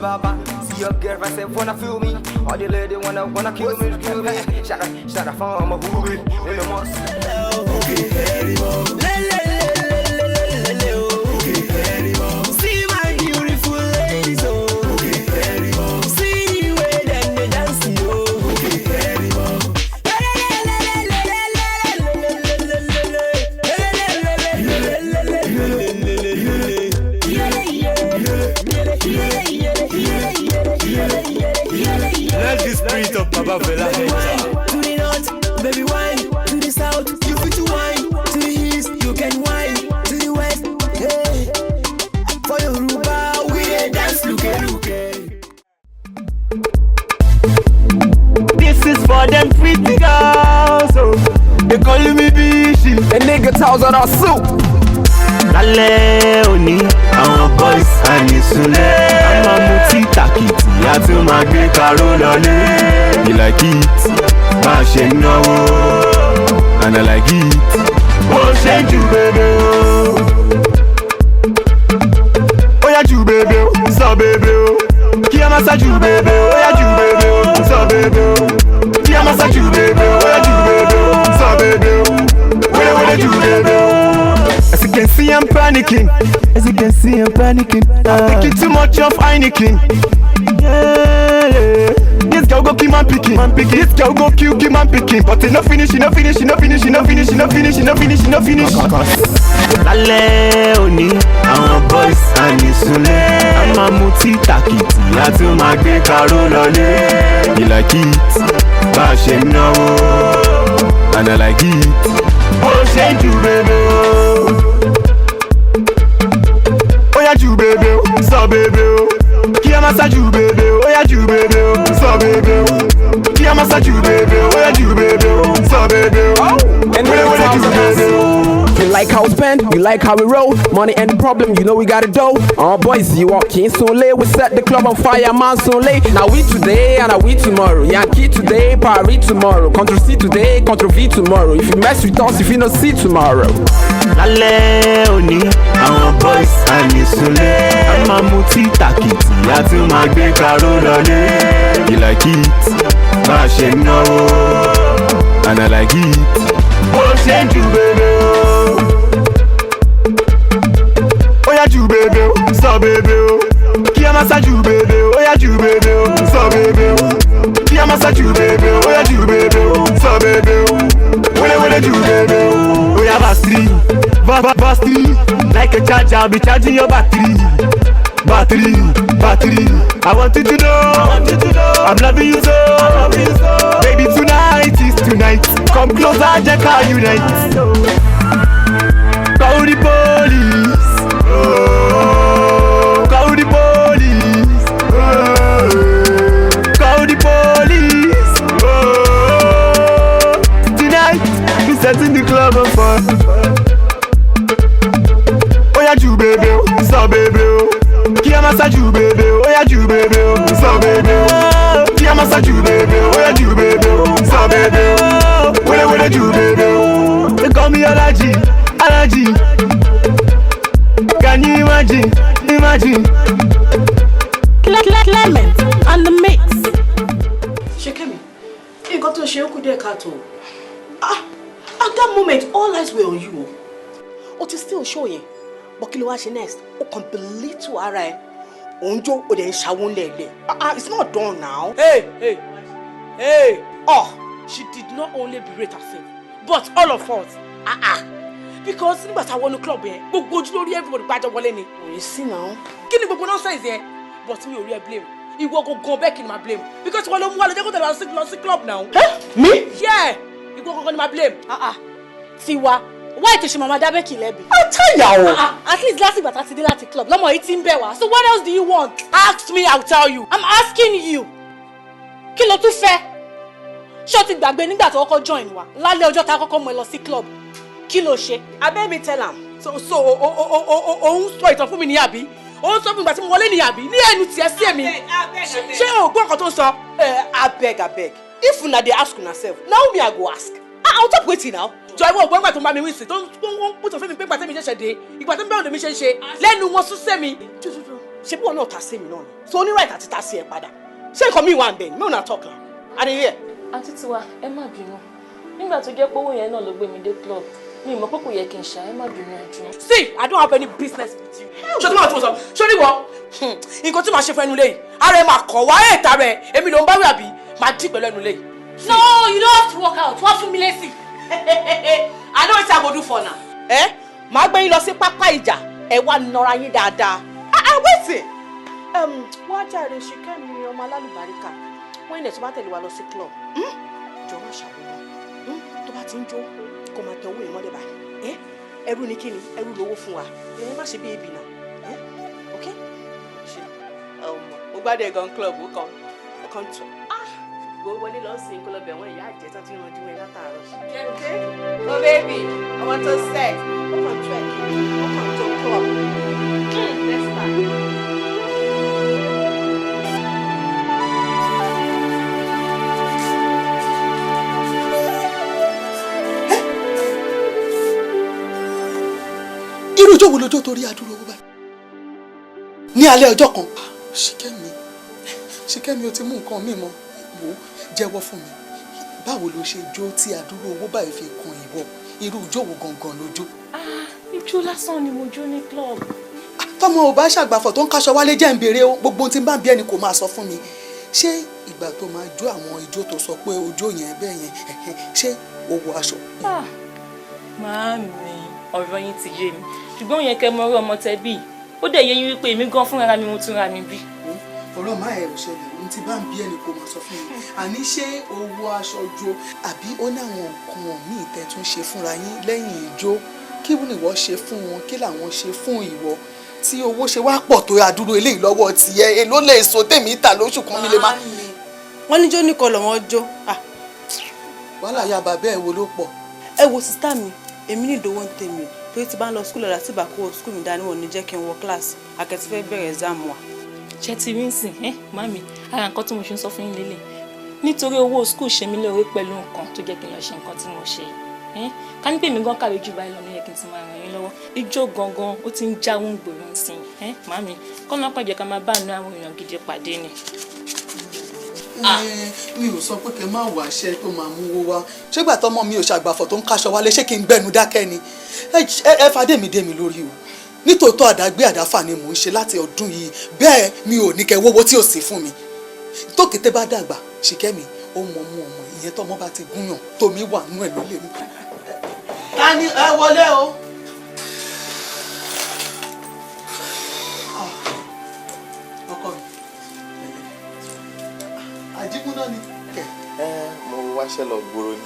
Baba, see your girl myself wanna feel me. All the lady wanna kill me. Shut up, I'm a booby in the mosque. See my beautiful ladies, oh. See the way that they dance, let the spirit of Baba Fela enter. To the north, baby wine. To the south, you fit to wine. To the east, you can wine. To the west, hey. For Yoruba, we dey dance, look. This is for them pretty girls, oh. They call me Bishi. The nigga tells on our soup. Lálẹ́ òní, àwọn boys àníṣúlẹ̀. A máa mú tí tàkìtì, a tún máa gbé karó lọlé. You like it, bá a ṣe náwó. And I like it, bó ṣe ń jù bébé o. Ó yá jù bébé o, sọ bébé o. Kí a máa sá jù bébé o, ó yá jù bébé o, sọ bébé o. Kí a máa sá jù bébé o, ó yá jù bébé o, sọ bébé o. Wẹ́rẹ́wẹ́rẹ́ jù bébé o. As you can see, I'm panicking. I'm thinking too much of Heineken. Yeah. This girl go keep on picking. This girl go keep on picking. But it no finish. Lálẹ́ òní, àwọn boys àníṣúlẹ̀. A máa mú tí tàkìtì, a tún máa gbé karó lọlé. You like it, bá a ṣe náwó. And I like it, bó ṣe ń jù bébé o. Ó yá jù bébé o, sọ bébé o. Kí a máa sá jù bébé o, ó yá jù bébé o, sọ bébé o. Kí a máa sá jù bébé o, ó yá jù bébé o, sọ bébé o. Wẹ́rẹ́wẹ́rẹ́ jù bébé o. You like how we spend, you like how we roll. Money and the problem, you know we got it dough. Boys, you walk in soon late. We set the club on fire, man, soon late. Now we today and now we tomorrow. Yankee today, Paris tomorrow. Control C today, Control V tomorrow. If you mess with us, if you don't see tomorrow. Lálẹ́ òní, àwọn boys àníṣúlẹ̀. A máa mú tí tàkìtì, a tún máa gbé karó lọlé. You like it, bá a ṣe náwó. And I like it, bó ṣe ń jù bébé o. Ó yá jù bébé o, sọ bébé o. Kí a máa sá jù bébé o, ó yá jù massa you baby, oh yeah you baby, so baby, when you baby, oh yeah battery, like a charger, I'll be charging your battery. Battery, I want you to know, I'm loving you so, baby tonight is tonight, come closer, just call unite. Call the police, oh, call the police, oh, call the police, oh, tonight we setting the club on fire. Oh yeah you baby, so baby, Kia massage you baby, oh yeah you baby, so baby, Kia massage you baby, oh yeah you baby, so baby, when you baby, they call me allergy. Can you imagine? Clement and the mix. Shekemi, you got to share with the cattle. At that moment, all eyes were on you. What is still showing? But kilo wash next. O complete to ara. Onjo o den shawon lele. It's not done now. Hey. Oh, she did not only berate herself, but all of us. Because nígbà tá wọnú club yẹn, gbogbo ojú lórí everybody gbajo wọlé ni. You see now. Kí ni gbogbo nonsense yẹn? But me ò rí ẹ blame. Ìwọ go back in my blame. Because wọ́n ló mú wa lọ jẹ́ kó tẹ̀lé lọ sí club now. Me? Yeah. Ìwọ go ni my blame. Tiwa. Why is Mama Dabeki lẹ́bi? I'll tell you. At least last week at the last club. Lọ́mọ yìí ti ń bẹ̀ wá. So what else do you want? Ask me, I'll tell you. I'm asking you. Kí ló tún fẹ́? Ṣé o ti gbàgbé nígbà tó kọ́kọ́ join wa? Lálẹ́ ọjọ́ tá kọ́kọ́ mú ẹ lọ sí club. Kí ló ṣe? Abẹ́ mi tell am. So òun sọ ìtàn fún mi ní àbí? Òun sọ fún mi ìgbà tí mo wọlé ní àbí? Ní ẹnu tiẹ̀ sí èmi. Ṣé o gbọ́ nǹkan tó ń sọ? Abeg. If una dey ask una sef, now me I go ask. I'll talk wetin now. Jọ ìwọ ògbọ́n ìgbà tó ń bá mi wí sí tó ń pùtò fún mi pé ìgbà tẹ́mi ṣẹ̀ṣẹ̀ dé ìgbà tó ń bẹ́ẹ̀ lèmi ṣe ń ṣe lẹ́nu wọn sún sẹ́mi. Ṣé bí wọn náà ta sí mi náà ni? So o ní right àti ta sí ẹ padà. Ṣé nǹkan mi wà ń bẹ̀ ni? Mi ò náà talk na. Adéyẹ. Àǹtí Tiwa, ẹ má bínú. Nígbà tó jẹ́ pé owó yẹn náà ló gbé mi dé club. Mi mọ̀ pé kò yẹ kí n ṣá, ẹ má bínú ẹjọ́. See, I don't have any business with you. Ṣé tí mo ti sọ? Ṣé ní wọ? Nǹkan tí màá ṣe fún ẹnu lẹ́yìn. Ara ẹ máa kọ̀ wá ẹ̀ta rẹ̀. Èmi ló ń bá wí àbí? Màá dì pẹ̀lú ẹnu lẹ́yìn. No, you don't have to work out. Wá fún mi lésì. I know what I go do for now. Màá gbé yín lọ sí pápá ìjà. Ẹ wá nọra yín dáadáa. Wait. Wá jàre Ṣìkẹ́mi ọmọ alálùbáríkà. Wọ́n ilẹ̀ tó bá tẹ̀lé wa lọ sí club. Jọ wá ṣàwọ́. Tó bá ti ń jó, kó máa tẹ owó yẹn mọ́lẹ̀ báyìí. Ẹrú ni kíni? Ẹrú lówó fún wa. Ẹ má ṣe bí ebi náà. Okay? Mo gbádùn ẹ̀gàn club ó kàn tó. Gbogbo wọlé lọ sí nǹkan lọ́bẹ̀ wọn ìyá àjẹsà tí wọ́n jí wọn látàárọ̀. Okay? Oh baby, I want to sex. Ó kàn tó ẹ̀ ó kàn tó club. Let's start. Irú ọjọ́ wo lọ́jọ́ torí àdúrà owó báyìí? Ní alẹ́ ọjọ́ kan, Ṣìkẹ́mi o ti mú nǹkan mi mọ́. Wò ó jẹ́wọ́ fún mi. Báwo ló ṣe jó tí àdúrà owó báyìí fi kan ìwọ? Irú ijó wo gangan ló jó? Ijó lásán ni mo jó ní club. Tọ́mọ ò bá ṣàgbàfọ̀ tó ń kaṣọ wálé jẹ́ ń béèrè o. Gbogbo ohun tí ń bá ń bí ẹni kò máa sọ fún mi. Ṣé ìgbà tó máa jó àwọn ijó tó sọ pé ojó yẹn bẹ́ẹ̀ yẹn ṣé o wọ aṣọ? Màámi, ọ̀rọ̀ yín ti yé mi. Ṣùgbọ́n ó yẹ kẹ́ mọ orí ọmọ tẹ bí. Ó dẹ̀ yé yín wípé èmi gan fúnra mi mo tún ra mi bí. Ọ̀rọ̀ máa ẹ̀ ṣẹlẹ̀ ohun tí bá ń bí ẹni kò máa sọ fún mi. Àní ṣé o wọ aṣọ jó àbí ó ní àwọn nǹkan míì tẹ́ tún ṣe fúnra yín lẹ́yìn ijó? Kí ni ìwọ ṣe fún wọn? Kí làwọn ṣe fún ìwọ? Tí owó ṣe wá pọ̀ tó àdúró eléyìí lọ́wọ́ tiẹ̀ èló lè so tèmi ta lóṣù kan mi lè má. Wọ́n ní jó ní kọlọ̀ wọn jó. Wàhálà ya bàbá ẹ̀ wo ló pọ̀? Ẹ wo sísá mi, èmi ní ìdówó ń tèmi. Pé tí bá ń lọ skúl ọ̀la tí bàkó skúl mi dání wọ̀ ní jẹ́ kí n wọ kíláàsì. Akẹ́tí fẹ́ bẹ̀rẹ̀ exam wa. Ṣé ti rí nsìn mami ara nǹkan tí mo ṣe ń sọ fún yín lélẹ̀ nítorí owó skul ṣe mí lóore pẹ̀lú nǹkan tó jẹ́ kí n lọ ṣe nǹkan tí mo ṣe ká ní pé mi gan kàwé jù báyìí lọ ní yẹ kí n ti máa ràn yín lọ́wọ́ ijó gangan ó ti ń jáwó ń gbòòrò nsìn mami kọ́nà pàjẹ́ ká máa bá àánú àwọn èèyàn gidi pàdé ni. Mi ò sọ pé kẹ má wá iṣẹ́ tó máa mú owó wá ṣégbà tọmọ mi ò ṣàgbàfọ̀ tó ń kaṣọ wálé ṣé kí n gbẹnu dákẹ́ ni ẹ fàdé mi dé mi lórí o nítòótọ́ àdágbé àdáfà ni mò ń ṣe láti ọdún yìí bẹ́ẹ̀ mi ò ní kẹ wọ́wọ́ tí ò sí fún mi tó kété bá dàgbà Ṣìkẹ́mi ohun ọmọ ìyẹn tọmọ bá ti gúnyàn tómi wà nínú ẹ̀ ló lè mú. ta ni ẹ wọlé o. ọkọ mi àjíkúná ni. mo wáṣẹ́ lọ gbòòrò ni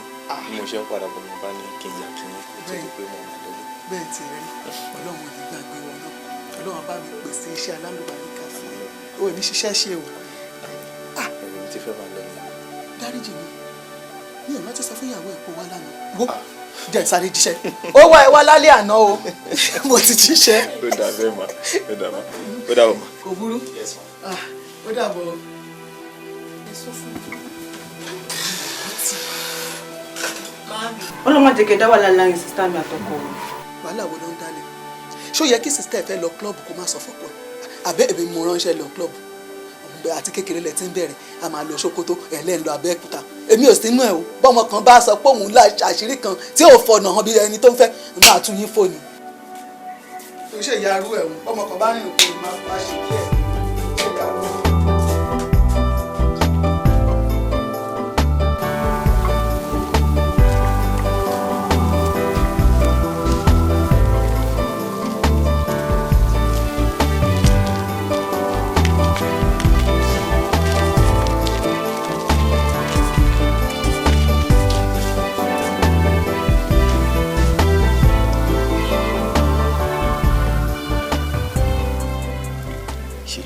bí mo ṣe ń padà bọ̀ mo bá ní kí n yà kí n kó tó di pé mo máa lọ. bẹ́ẹ̀ ti rí ọlọ́run ò ní gbàgbé wọn náà ọlọ́run bá mi pèsè iṣẹ́ alálùbáríkà fún ẹ o ò ní ṣiṣẹ́ ṣe o. ẹ̀rọ mi ti fẹ́ máa lọ ni. dáríjì mi ò rántí sọ fún ìyàwó ẹ̀ pé wá lánàá wo jẹ́ ìsáré jíṣẹ́ ó wá ẹ wá lálẹ́ àná o. mo ti jíṣẹ́. ó dà bẹ́ẹ̀ ma ó dà ma ó dà bọ̀ ma. kò burú ó dà bọ̀. ọlọ́mọ jẹ́kẹ̀ dá wà láàrin sísá mi àtọkọ o. wàhálà wo ló ń dálẹ̀ ṣó yẹ kí sísá ẹ̀ fẹ́ lọ klọ́ọ̀bù kó má sọ fọ́kọ ẹ̀ àbẹ́ ẹ̀bí mo ránṣẹ́ lọ klọ́ọ̀bù àti kékeré lẹ ti ń bẹ̀rẹ̀ a máa lọ Sókótó ẹ̀ lẹ́ ń lọ Abẹ́òkúta èmi ò sínú ẹ̀ o bọ́mọ kan bá sọ pé òun láì àṣírí kan tí ò fọ̀nà hàn bí ẹni tó ń fẹ́ máa tún yín fóònù. tó ṣe ìyá arú ẹ̀ o bọ́mọ kan bá rìn òkú máa ṣe kí ẹ̀ ṣe ìyá arú ẹ̀.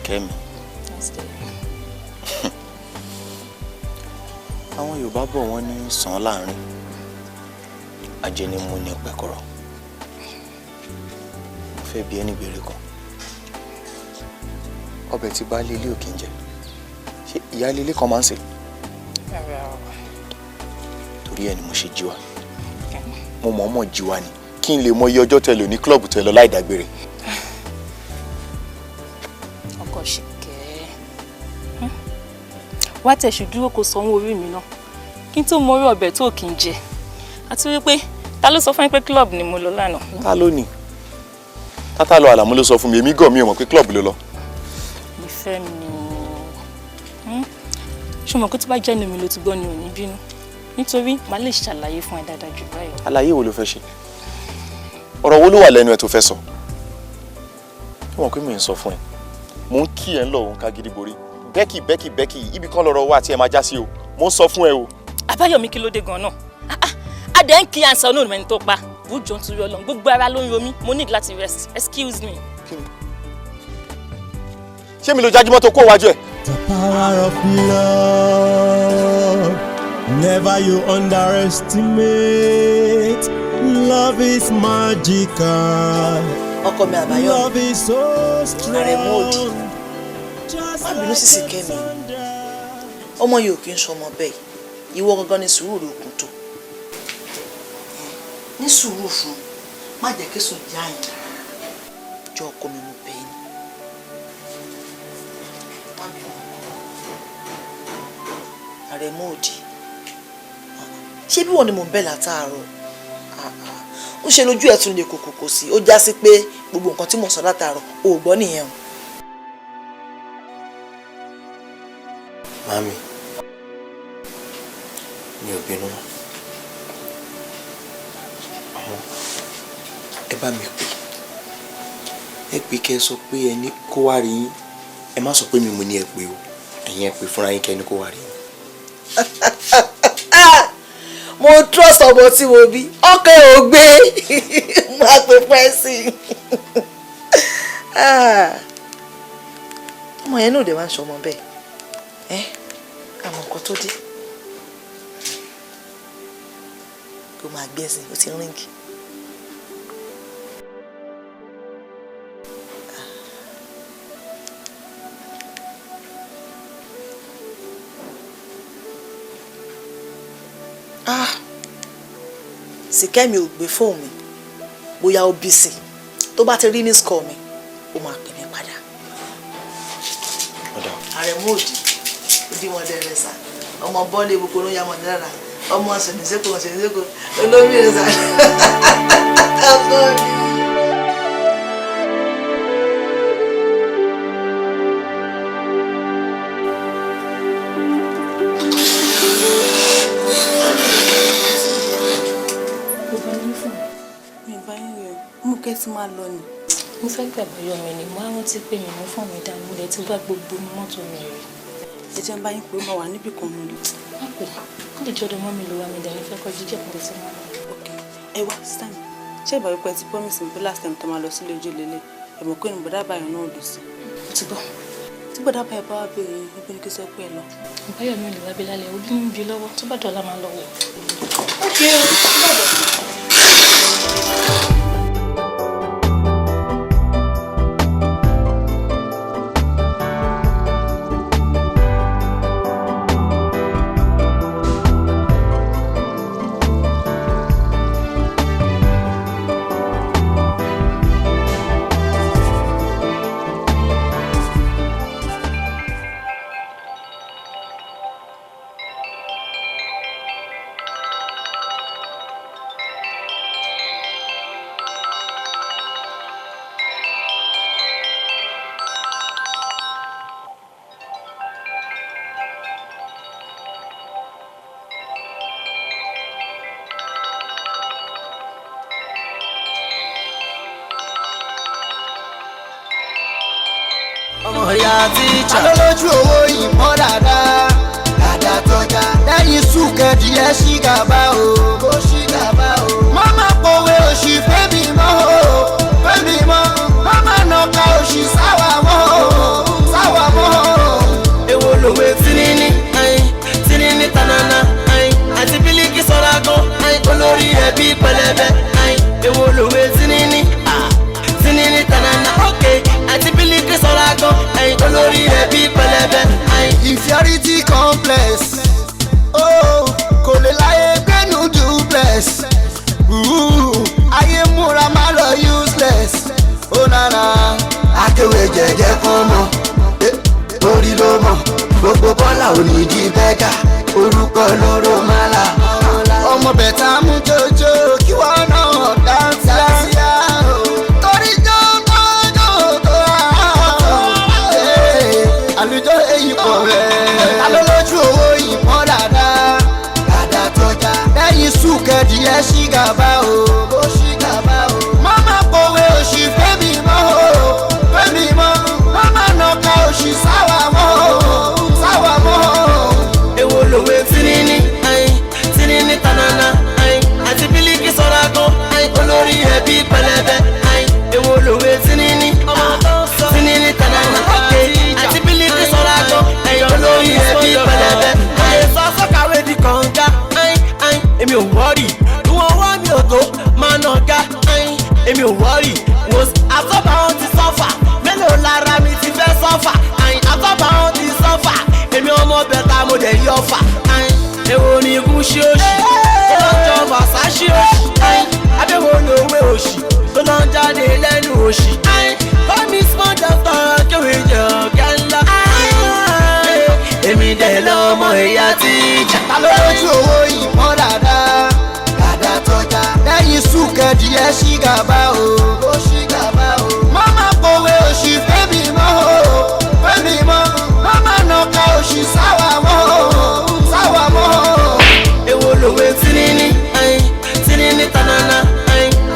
Kẹ́mi. Àwọn Yorùbá bọ̀ wọ́n ní sàn láàrin ajẹnimú ní pẹ̀kọ̀rọ̀. Mo fẹ́ bi ẹni béèrè kan. Ọbẹ̀ tí baálé ilé ò kí ń jẹ. Ṣé ìyáálé ilé kan máa ń sè? Torí ẹ̀ ni mo ṣe jí wa. Mo mọ̀ọ́mọ̀ jí wa ni kí n lè mọ iye ọjọ́ tẹ́ lò ní kílọ̀bù tẹ́ lọ láì dágbére. wá tẹ̀sù dúró kó sanwó orí mi náà kí n tó mọ orí ọbẹ̀ tó kì í jẹ àti wípé ta ló sọ fún mi pé club ni mo lọ lánàá. ta ló ní tata lọ Àlàmú ló sọ fún mi èmi gan mi ò mọ̀ pé club ló lọ. ìfẹ́ mi ṣùgbọ́n kó tó bá jẹ́ ẹnu mi ló ti gbọ́ ni ò ní bínú nítorí màá lè ṣàlàyé fún ẹ dáadáa jù báyìí. àlàyé wo ló fẹ́ ṣe ọ̀rọ̀ wo ló wà lẹ́nu ẹ tó fẹ́ sọ ó mọ̀ pé mi ń sọ fún ẹ mò ń kí ẹ ń lọ òun ká gidi borí bẹ́kì ibi kan lọ́rọ̀ wà tí ẹ máa já sí o mo ń sọ fún ẹ o. Àbáyọ̀mí kí ló dé gan-an náà adé ń kí àǹsà onóòrùn mẹ́ni tó pa bùjọ ń torí Ọlọ́run gbogbo ara ló ń ro mí mo need láti rest excuse me. ṣé mi ló jájú mọ́tò kó wájú ẹ̀. The power of love, never you underestimate. Love is magical. Ọkọ mi Àbáyọ̀mí. Love is so strong. Àrẹ̀mú òdì. Má bínú sísì Kẹ́mi. Ọmọ yìí ò kí ń sọmọ bẹ́ẹ̀. Ìwọ gangan ni sùúrù òkun tó. Ní sùúrù fún, má jẹ́ kí sùn já yín. Jọ ọkọ mi mo bẹ̀ yín. Má bínú. Àrẹ̀mú òdì. Ṣé bí wọ́n ni mò ń bẹ̀ látàárọ̀? Ó ṣe lójú ẹ̀ tún lè kòkòkò sí. Ó já sí pé gbogbo nǹkan tí mo sọ látàárọ̀ ò gbọ́ nìyẹn o. Mami, mi ò bínú. Àmọ́ ẹ bá mi pè. Ẹ pè kẹ́ ẹ sọ pé ẹni kó wá rí yín. Ẹ má sọ pé mi mo ní ẹ pè o. Ẹ̀yin ẹ pè fúnra yín kẹ́ ẹni kó wá rí yín. Mo trust ọmọ tí mo bí. Ọkọ ẹ̀ ò gbé. Mo á pè pẹ́ sí i. Ọmọ yẹn náà ò dé máa ń sọ ọmọ bẹ́ẹ̀. Àmọ́ nǹkan tó dé kó máa gbẹ́sìn ó ti ríǹgì. Sìkẹ́mi ò gbé fóònù mi bóyá ó bí sí tó bá ti rí ní score mi ó máa pè mí padà. Àrẹ̀mú òdì di wọn dẹrẹ sa ọmọ bọ́ọ̀lù ìbùkún ló yá wọn dára ọmọ ṣèǹdẹ́sẹ́kù olómi rẹ̀ sa ọkọ mi. ti máa lọ ni. Mo fẹ́ gbàgbọ́ yọ mi ni mo á rántí pé mi mú fún mi dání mo lè ti gbá gbogbo mọ́tò mi rẹ̀. Ẹ jẹ́ ń bá yín pé ó máa wà níbì kan nù. Má pè kó lè jọ́dọ̀ mọ́ mi ló wá mi dání fẹ́ kọjú jẹ́ kó lè ti máa lọ. Ẹ wá sísá mi, ṣé ìbá wípé ti promise mi pé last time tó máa lọ sílé ojú lélẹ̀ ẹ mọ̀ pé ní bọ̀dá báyọ̀ náà dùn sí. Mo ti gbọ́. Tí bọ̀dá báyọ̀ bá wá béèrè ibi ní kí sọ pé ẹ lọ. Báyọ̀ mi ò lè wá bí lálẹ́ ojú ń bi lọ́wọ́ tó bá dọ̀la máa lọ wò. alólójú owó ìmọ̀ dáadáa dáadáa tọ́já lẹ́yìn súnkẹ̀dì ẹ̀ ṣì gàba o ó ṣì gàba o. mama pòwe òṣì fẹ́mi mọ́ o fẹ́mi mọ́ mama nàka òṣì sáwà mọ́ o sáwà mọ́ o. èwo lòwe tínínní tanana àti bílíkì sọ́ra gan olórí ẹbí pẹlẹbẹ èwo lòwe tínínní tanana àti bílíkì sọ́ra gan olórí ẹbí pẹlẹbẹ. inferiority complex kò lè láyé gbẹ́nu duplex ayé múra má lọ useless nana akéwé jẹjẹ kan mọ orí ló mọ gbogbo bọ́lá ò ní di bẹ́gà orúkọ lóró má la ọmọ bẹ̀tà mú jòjò kí wọ́n náà dáńsíá torí àlùjọ èyí pọ̀ rẹ̀. alólójú owó ìmọ̀ dáadáa dáadáa tọ́já lẹ́yìn súnkẹ̀dì ẹ̀ ṣì gàba o ó ṣì gàba o. mama pòwe òṣì fẹ́mi mọ́ o fẹ́mi mọ́ mama nàka òṣì sáwà mọ́ o sáwà mọ́ o. èwo lòwe tínínní tanana àti bílíkì sọ́ra gan olórí ẹbí pẹlẹbẹ èwo lòwe tínínní tanana àti bílíkì sọ́ra gan olórí ẹbí pẹlẹbẹ. sọ́sọ́ kàwé di kànga èmi ò wọ́rì ìwọ̀n wá mi ò tó máa nà ga èmi ò wọ́rì àtọ́bà wọn ti sọ́fà mélòó lára mi ti fẹ́ sọ́fà àtọ́bà wọn ti sọ́fà èmi ọmọ bẹ̀ta mo dẹ̀ yọ fà èwo ni ikú ṣe òṣì tó lọ́jọ́ màsáṣí òṣì abẹ́wò lòwe òṣì tó lọ́ jáde lẹ́nu òṣì bọ́mí small doctor kéwì jẹ́ ọ̀gá ńlá èmi dẹ̀ lọ́mọ ẹ̀yà tíjà. alólójú owó ìmọ̀ dáadáa dáadáa tọ́já lẹ́yìn súnkẹ̀dì ẹ̀ ṣì gàba o ó ṣì gàba o. mama pòwe òṣì fẹ́mi mọ́ o fẹ́mi mọ́ mama nàka òṣì sáwà mọ́ o sáwà mọ́ o. èwo lòwe tínínní tanana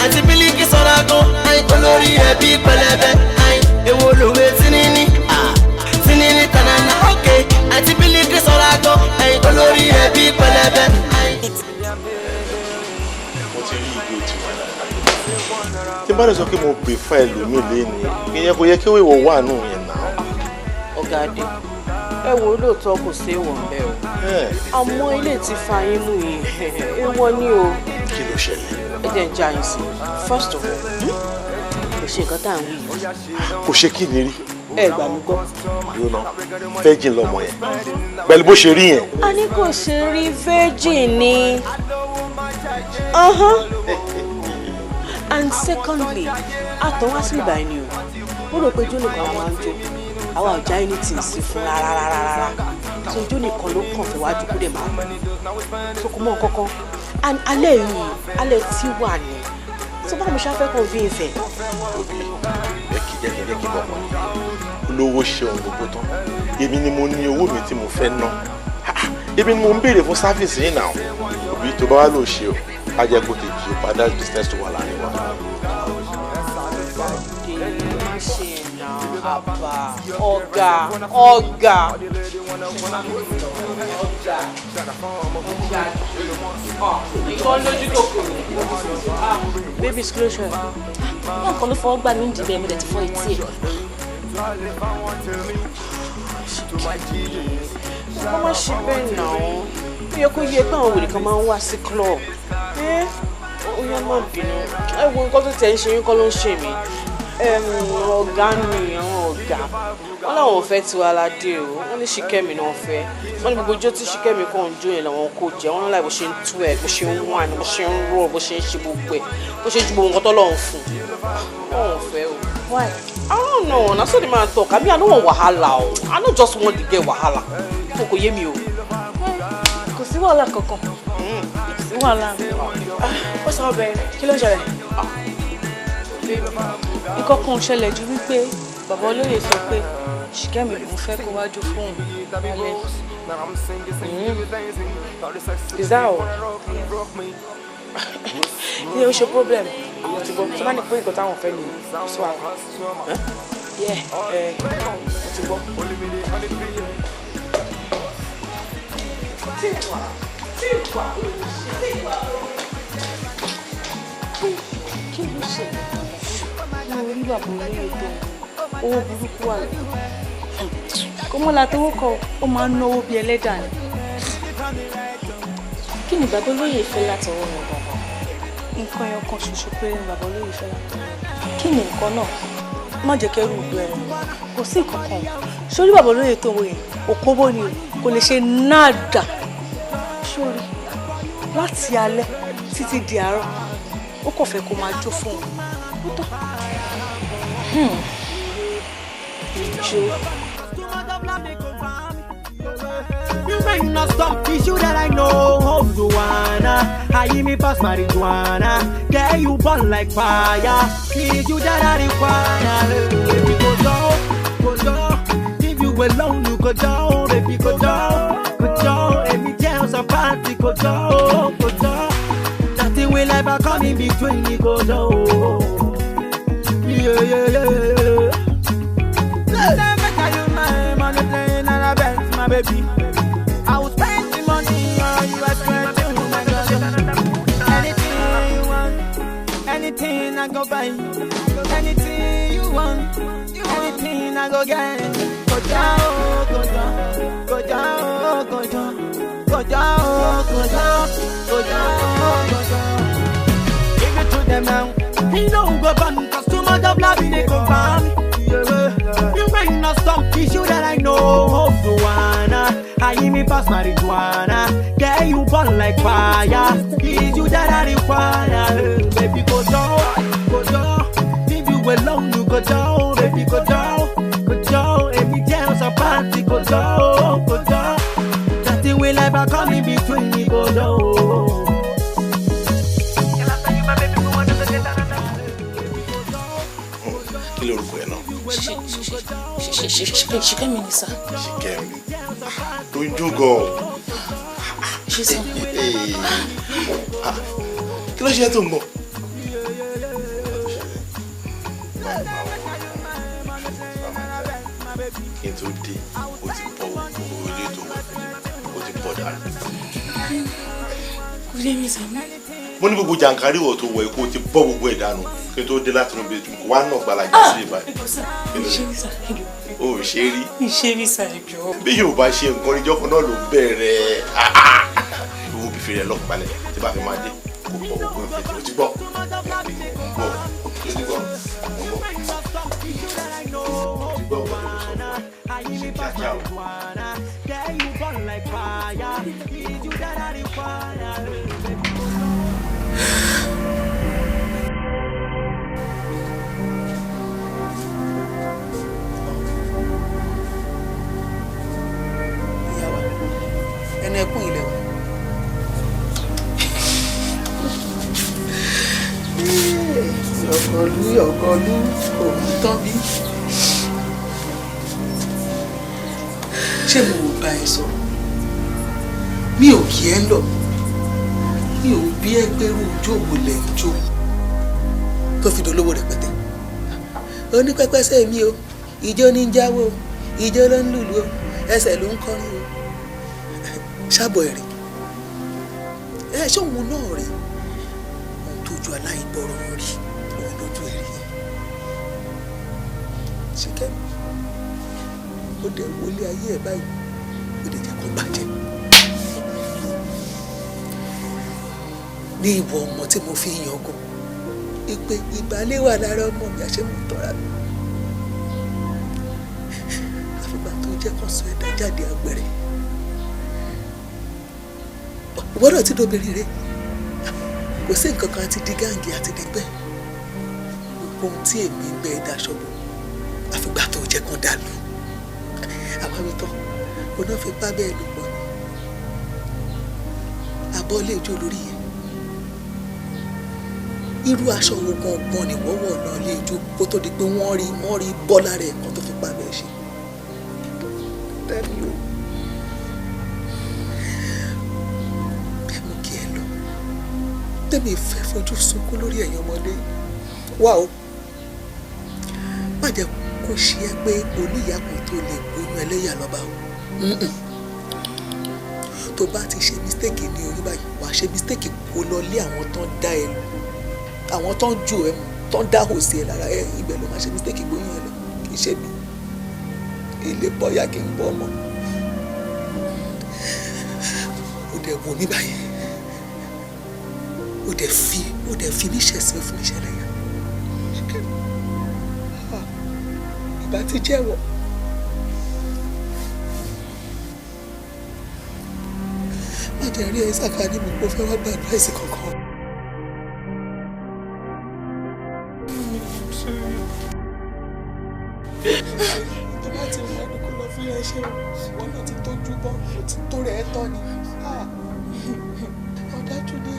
àti bílíkì sọ́ra gan olórí ẹbí pẹlẹbẹ èwo lòwe tínínní tanana àti bílíkì sọ́ra gan olórí ẹbí pẹlẹbẹ. mo ti rí ibi òtí wọn tí n bá lè sọ pé mo pè fún ẹlòmíì lẹ́nu ìyẹn kò yẹ kí wíwọ wà nù yẹn náà. ọ̀gá adé ẹ wo lóòótọ́ kò sí èèwọ̀ ń bẹ o àmọ́ ilé ti fa yín mú yìí èèwọ̀ ni o. kí ló ṣẹlẹ̀. ẹ jẹ́ ń já yín sí first of all kò ṣe nǹkan tá à ń wí yìí. kò ṣe kí ni rí. ẹ gbà mí gbọ́. lónà virgin lọmọ yẹn pẹ̀lú bó ṣe rí yẹn. a ní kò ṣe rí virgin ni. And secondly àtọ̀ wá sí ìgbà ẹni o ó rò pé ijó nìkan àwọn máa ń jó àwa ò já anything sí fún rárá so ijó nìkan ló kàn fẹ́ wájú kó dẹ̀ máa so kò mọ̀ kankan and alẹ́ yìí alẹ́ tí wà ní so báwo mo ṣe fẹ́ convince ẹ̀. jẹ́ kí bọ̀bọ̀ olówó ṣe ohun gbogbo tán èmi ni mo ní owó mi tí mo fẹ́ ná èmi ni mo ń béèrè fún sáfìsì yìí náà òbí tó bá wà ló ṣe o á jẹ́ kó tèjì o padà business tó wà láàrin wa. ṣe náà àbá ọ̀gá ìkan lójú kòkòrò. Baby disclosure. Wọ́n kàn ló fọwọ́ gbà mí ìdílé mi dẹ̀ ti fọ́ etí ẹ̀. Wọ́n má ṣe bẹ́ẹ̀ náà. Ó yẹ kó yẹ pé àwọn wèrè kan máa ń wá sí club. Ó yẹ má bínú. Ẹ wo nǹkan tó tẹ̀ ń ṣe yín kọ́ ló ń ṣe mí. Ọ̀gá ni àwọn ọ̀gá. Wọ́n láwọn ò fẹ́ tiwa aládé o. Wọ́n ní Ṣìkẹ́mi náà fẹ́. Wọ́n ní gbogbo ijó tí Ṣìkẹ́mi kàn ń jó yẹn làwọn kò jẹ́. Wọ́n láì bó ṣe ń tú ẹ̀, bó ṣe ń wà ní, bó ṣe ń rọ̀, bó ṣe ń ṣe gbogbo ẹ̀, bó ṣe ń ju gbogbo nǹkan tó lọ́hùn fún. Wọ́n ò fẹ́ o. Why? I don't know. Na so the man talk. I mean, I don't want wahala o. I don't just want to get wahala. Kò yé mi o. Kò sí wàhálà kankan. Kò sí wàhálà. Ó sọ bẹ́ẹ̀ kí ló ń ṣẹlẹ̀? Nǹkan kan ṣẹlẹ̀ ju wípé bàbá olóyè sọ pé Ṣìkẹ́mi ló ń fẹ́ kó wájú fún òun. Is that all? Ní o ṣe problem. Ti gbọ́, tí wọ́n ní pé nǹkan táwọn fẹ́ ni sọ àwọn. Ti gbọ́. Kí ló ṣe? Mo rí bàbá olóyè tó owó burúkú wà lọ. Kó mọ́ la tówó kọ, ó máa ń náwó bí ẹlẹ́dàá ni. Kí ni bàbá olóyè fẹ́ látọwọ́ mi bàbá? Nǹkan ẹyọ kan ṣoṣo péré ni bàbá olóyè fẹ́ látọwọ́. Kí ni nǹkan náà? Má jẹ́ kẹ́rù ìlú ẹ̀rọ. Kò sí nǹkan kan. Sórí bàbá olóyè tó wòye, òkóbó ni o, kò lè ṣe nada. Sórí láti alẹ́ títí di àárọ̀, ó kò fẹ́ kó máa jó fún un. Ó tọ́. Ìjó. You might not stop issue that I know. Oh, Joanna, I hear me pass marijuana. Girl, you burn like fire. Need you that I require. Baby, go down. If you alone, you go down. Baby, go down. Every day on some party, go down. Nothing will ever come in between. You go down. Yeah. Let them make you my money playing and I bet my baby. I will spend the money on you. I swear to my God. Anything you want, anything I go buy. Anything you want, anything I go get. Go down. Give it to them now. He don't go ban, cause too much of love they go ban. You might not stop issue that I know. Oh, Joanna, I hear me pass marijuana. Girl, you burn like fire. Is you that I require? Baby, go down. If you alone, you go down. Baby, go down. Every day on some party, go down. Nothing will ever come in between me, go down. Kí lorúkọ ẹ náà? Ṣìkẹ́mi ni sà. Ṣìkẹ́mi. Tó ń jó gan-an. Ṣé sà? Kí ló ṣe tó ń bọ̀? Kí n tó dé, ó ti bọ́ gbogbo ilé tó wà. Ó ti bọ̀ dára. Kò lè mi sà mọ́. Mo ní gbogbo jàǹkárí wọ̀ tó wọ̀ ẹ́ kó o ti bọ́ gbogbo ẹ̀ dànù. Kí n tó dé láti inú bedroom kó wá náà gbalaja sí ìbàdí. O ò ṣe rí. Ìṣe sà ẹjọ́. Bí yóò bá ṣe nǹkan níjọ́ kan náà ló bẹ̀rẹ̀. Owó bí fèrè lọ́kùn balẹ̀ tí bá fi máa dé kó pọ̀ gbogbo ìfẹ́ tí o ti gbọ́. Ẹni ẹkún ilẹ̀ o. Ọ̀gọ̀lú kò ní tán bí. Ṣé mo ò bá ẹ sọ̀rọ̀? Mi ò kí ẹ lọ. Mi ò bí ẹgbẹ́rún ojú òwò lẹ̀ ń jó tó fi dolówó rẹpẹtẹ. onípẹ́pẹ́sẹ́ mi o ìjó ní ń jáwó ìjó ló ń lùlù o ẹsẹ̀ ló ń kọrin o ṣàbọ̀ ẹ̀rìn ṣé òun náà rí ohun tójú aláìgbọràn rí òun lójú ẹ̀rí yẹn ṣìkẹ́ ó dẹ̀ wọlé ayé ẹ̀ báyìí ó dẹ̀ jẹ́ kó bàjẹ́ ní ìwọ ọmọ tí mo fi yan gan ìpè ìbálẹ̀ wà lára ọmọ mi àṣemọ tọ́ra mi àfìgbà tó jẹ́ kó sọ ẹ̀dá jáde àgbẹ̀rẹ̀ ìwọ́dọ̀ tí lóbìnrin rẹ̀ kò sí nǹkan kan àti di gáǹgì àti dẹgbẹ́ gbogbo ohun tí èmi ń gbẹ ẹ̀dá ṣọ́bù àfìgbà tó jẹ́ kó dàlú àwọn àwítọ́ oná fi bá bẹ́ẹ̀ lò pọ̀ abọ́ lè jó lórí yẹn irú aṣọ wo gangan ni wọ́wọ́ náà lè jó kó tó di pé wọ́n rí bọ́lá rẹ̀ kan tó fi pa bẹ́ẹ̀ ṣe tẹ́lẹ̀ o bẹ́ẹ̀ mú kí ẹ lọ tẹ́mi fẹ́ fojú sunkún lórí ẹ̀yìn ọmọdé wá o má jẹ́ kó ṣe é pé oníyàgò tó lè gbóyún ẹlẹ́yà lọ́ba o tó bá ti ṣe mistake ní orí báyìí wàá ṣe mistake kó lọ lé àwọn tán dá ẹ lọ àwọn tán jù ẹ mọ tán dá òsì ẹ lára ẹ ibẹ̀ ló máa ṣe mistake gbóyún ẹ lọ kì í ṣe mi ilé bọ́yá kì í bọ́ ọmọ ó dẹ̀ wò mí báyìí ó dẹ̀ fi mí ṣẹ̀sìn fún mi ṣẹlẹ̀ yẹn ìbá ti jẹ́wọ́ má jẹ́ rí ẹ sàkà ní mi kó fẹ́ wá gbàdúrà ẹ̀sìn kankan. tó bá ti rìn ẹnu kó lọ fi ẹ ṣe wọn náà ti tójú bọ́ ó ti tó rẹ̀ ẹ́ tọ́ ni ọ̀dájú ni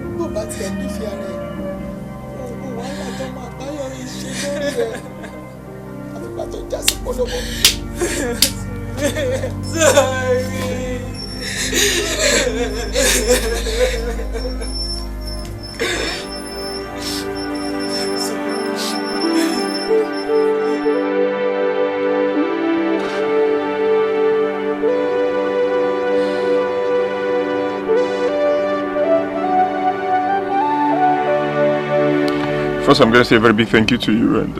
o bó bá tiẹ̀ nífẹ̀ẹ́ ara ẹ̀ òun wàhálà tó máa báyọ̀ rí ṣe lórí rẹ̀ àfipá tó já sí polówó. First, I'm going to say a very big thank you to you and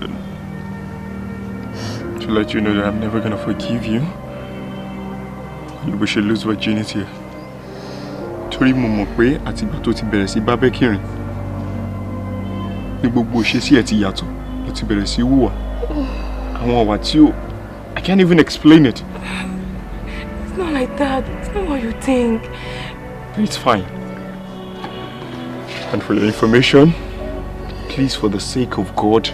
to let you know that I'm never going to forgive you. We should lose virginity. Torí mo mọ̀ pé àtìgbà tó ti bẹ̀rẹ̀ sí bábẹ́kìrìn ní gbogbo ìṣesí ẹ̀ ti yàtọ̀ ló ti bẹ̀rẹ̀ sí hùwà àwọn ọ̀wà tí ó I can't even explain it. It's not like that. It's not what you think. It's fine. And for your information, please, for the sake of God,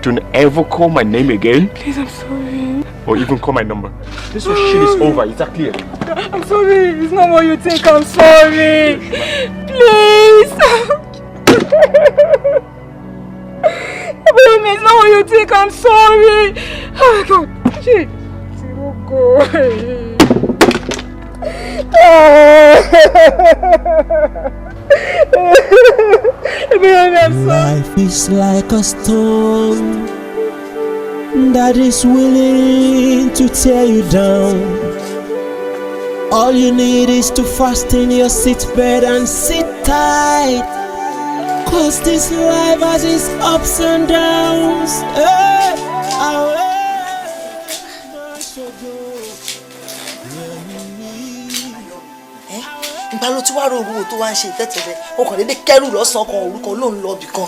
don't ever call my name again. Please, I'm sorry. Or even call my number. This whole shit is over. Is that clear? I'm sorry. It's not what you think. I'm sorry. Please. It's not what you think. I'm sorry. Oh, God. Shit. Life is like a storm that is willing to tear you down. All you need is to fasten your seatbelt and sit tight, 'cause this life has its ups and downs. Ìgbà ló ti wá ro owó tó wá ń ṣe ìtẹ́tẹ̀lẹ̀ ọkàn dédé kẹ́rù lọ́sàn-án kan orúkọ ló ń lọ ibì kan.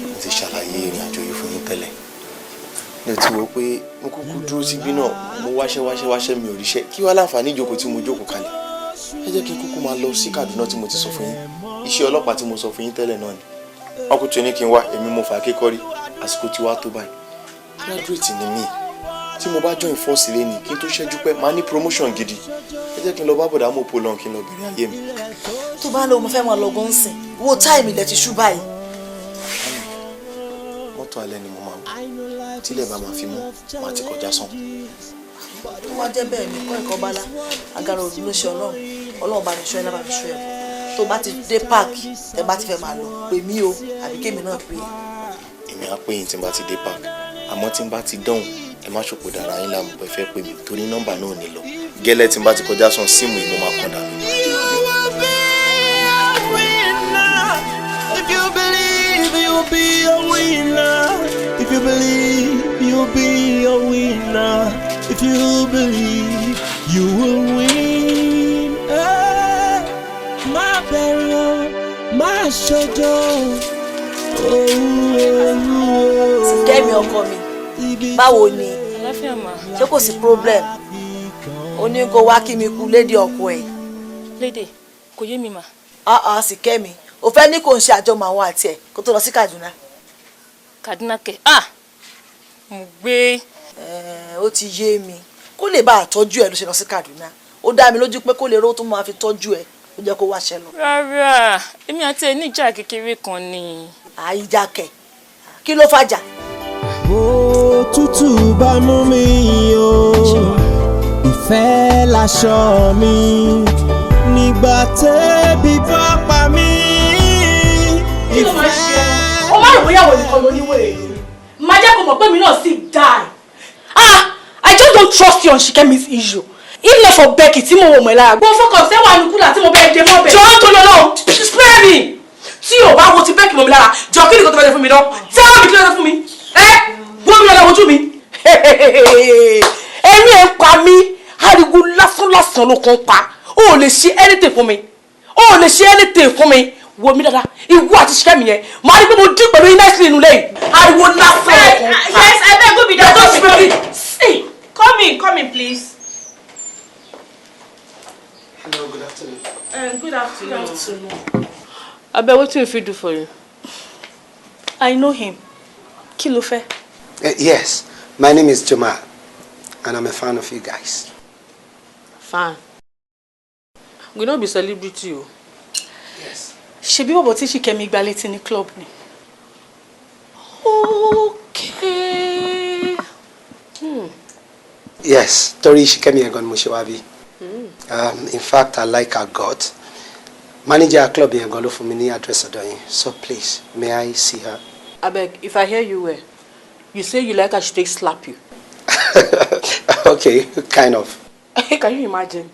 Mo ti ṣàlàyé ìrìn àjò yìí fún yín tẹ́lẹ̀ ní ti wò pé mo kúkú dúró síbí náà mo wáṣẹ́ mi ò ríṣẹ́ kí wá láǹfààní ìjókòó tí mo jókòó kalẹ̀ ẹ jẹ́ kí n kúkú máa lọ sí Kaduna tí mo ti sọ fún yín iṣẹ́ ọlọ́pàá tí mo sọ fún yín tẹ́lẹ̀ náà ni ọkùnrin tó ní kí n wá èmi mo fà kékọ́rí àsìkò tí wá tó báyìí graduate ni mí tí mo bá join force lé ní kí n tó ṣẹ́jú pẹ́ máa ní promotion gidi ẹ jẹ́ kí n lọ bá bọ̀dá mọ̀ pọ̀ lọ́n kí n lọ bẹ̀rẹ̀ ayé mi. tó bá lọ mo fẹ́ máa lọ gan sìn wo táìmì ilẹ̀ ti ṣú báyìí. mọ́tò alẹ́ ni mo máa wọ̀ tílẹ̀ bá máa fi mú máa ti kọjá sàn. tó wá jẹ́ bẹ́ẹ̀ mi kọ́ ẹ̀kọ́ bálá agara òdu ló ṣe ọlọ́run bá mi ṣọ́ ẹ lábàá mi ṣọ́ ẹ. tó bá ti dé páàkì tẹ bá ti fẹ́ máa lọ pè mí o àbí kémi náà pè é. èmi á pè yín tí n bá ti dé park àmọ́ tí n bá ti dọ̀hùn ẹ má ṣòkò dára yín láàmú pé fẹ́ pè mí torí nọ́mbà náà ò ní lọ gẹ́lẹ́ tí n bá ti kọjá sàn síìmù yìí mo máa kàn dànù. If you believe you'll be a winner. If you believe you'll be a winner. If you believe you will win. My burial, my shadow. Kẹ́mi ọkọ mi, báwo ni? Ṣé kò sí problem? Ó ní kó wá kí mi kú lédè ọkọ ẹ̀. Lédè, kò yé mi mà. Sì Kẹ́mi, o fẹ́ ní kò ń ṣe àjọmọ̀ àwọn àti ẹ̀ kó tó lọ sí Kaduna. Kaduna kẹ̀, mo gbé. Ó ti yé mi, kó lè bá àtọ́jú ẹ̀ ló ṣe lọ sí Kaduna. Ó dá mi lójú pé kó lè rówó tó máa fi tọ́jú ẹ̀ ó jẹ́ kó wá ṣẹ lọ. Rárá, èmi àti ẹ̀ ní ìjà kékeré kan ni. Ìjà kẹ̀, kí ló fàjà? Òtútù bá mú mi o, ìfẹ́ láṣọ mi, nígbà tẹ́bí bá pa mí. Kí ló máa ṣe ọ́? Ó má rò bóyá wọ́n nìkan ló níwèrè ni. Má jẹ́ kó mọ̀ pé mi náà sì die. I just don't trust you on Shikemi's issue. If not for Becky tí mo wò mọ́ ẹ lára. Mo fọkàn sẹ́wọ̀n ànúkúlà tí mo bẹ́ẹ̀ dé mọ́ bẹ́ẹ̀. Jọ̀ọ́ tó lọ lọ, spare me. Tí o bá wo ti Becky mọ́ mi lára, jọ kí ni kò tó bẹ́ẹ̀ fún mi náà? Tell me kí ló dé fún mi? Gbọ́ mi lọ́dọ̀ ojú mi. Ẹ̀rín ẹ̀ ń pa mí, ariwo lásán ló kàn pa. O ò lè ṣe anything fún mi. O ò lè ṣe anything fún mi. Wo mi dáadáa, ìwọ àti Ṣìkẹ́mi yẹn, máa rí pé mo dín pẹ̀lú iná ìsìn inú lẹ́yìn. Ariwo lásán ló kàn pa. Yes, I beg go be there. Don't speak it. See, come in, please. Hello, good afternoon. Good afternoon. Abeg, what will I do for you? I know him. Kí ló fẹ́? Yes, my name is Jamal, and I'm a fan of you guys. Fan? We don't be celebrity o. Yes. Ṣebí bọ̀bọ̀ tí Ṣìkẹ́mi gbá létí ní club ni. Okay. Yes, torí Ṣìkẹ́mi yẹn gan ni mo ṣe wá bí. In fact, I like her gut. Manager club yẹn gan ló fún mi ní address ọ̀dọ̀ yín. So please, may I see her? Abeg, if I hear you well, you say you like I should take slap you. Okay, kind of. Can you imagine?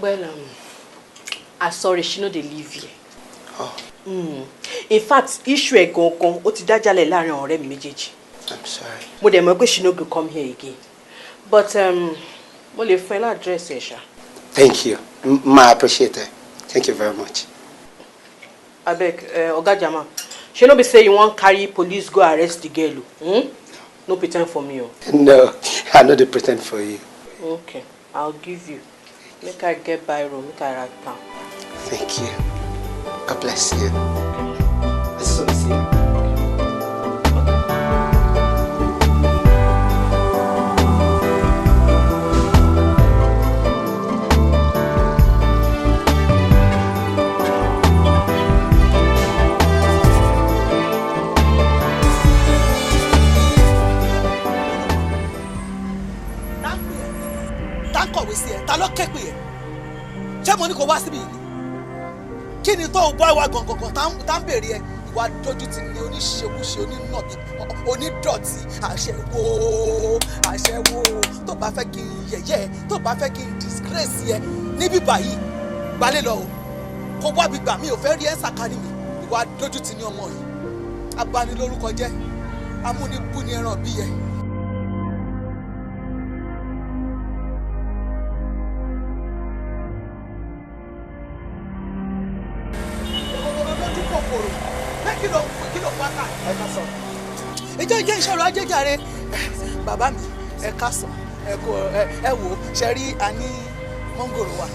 Well, I'm sorry, she no dey live here. Oh. In fact, issue ẹ̀ gangan ó ti dájálẹ̀ láàrin ọ̀rẹ́ mi méjèèjì. I'm sorry. Mo dẹ̀ mọ̀ pé she no go come here again. But mo lè fún ẹ address ẹ̀ ṣá. Thank you. I appreciate it. Thank you very much. Abeg, Oga Jama, she no be say you wan carry police go arrest the girl o. No pretend for me o. No, I no dey pretend for you. Okay, I'll give you. Make I get biro, make I write down. Thank you. God bless you. This is what I see. Ta ló ké pè é? Ṣé mo ní kó wá síbí yìí? Kí ni tó bọ́ ìwà gàngàngàn tá ń bèrè ẹ? Ìwà dójú ti ní oníṣekúṣe onínàbí onídọ̀tí àṣẹwó tó bá fẹ́ kí n yẹ̀yẹ́ tó bá fẹ́ kí n disgrace yẹ níbí báyìí gbalẹ̀ lọ o kó wá bí gbà mí ò fẹ́ rí ẹ́ sàkání mi ìwà dójú ti ní ọmọ yìí abanilórúkọ jẹ́ amúnibúni ẹran bí yẹ. ìjọ ìjẹ́ ìṣòro ajéjàre bàbá mi ẹ kásán ẹ kò ẹ wò ṣe rí a ní mọ́ngòrò wa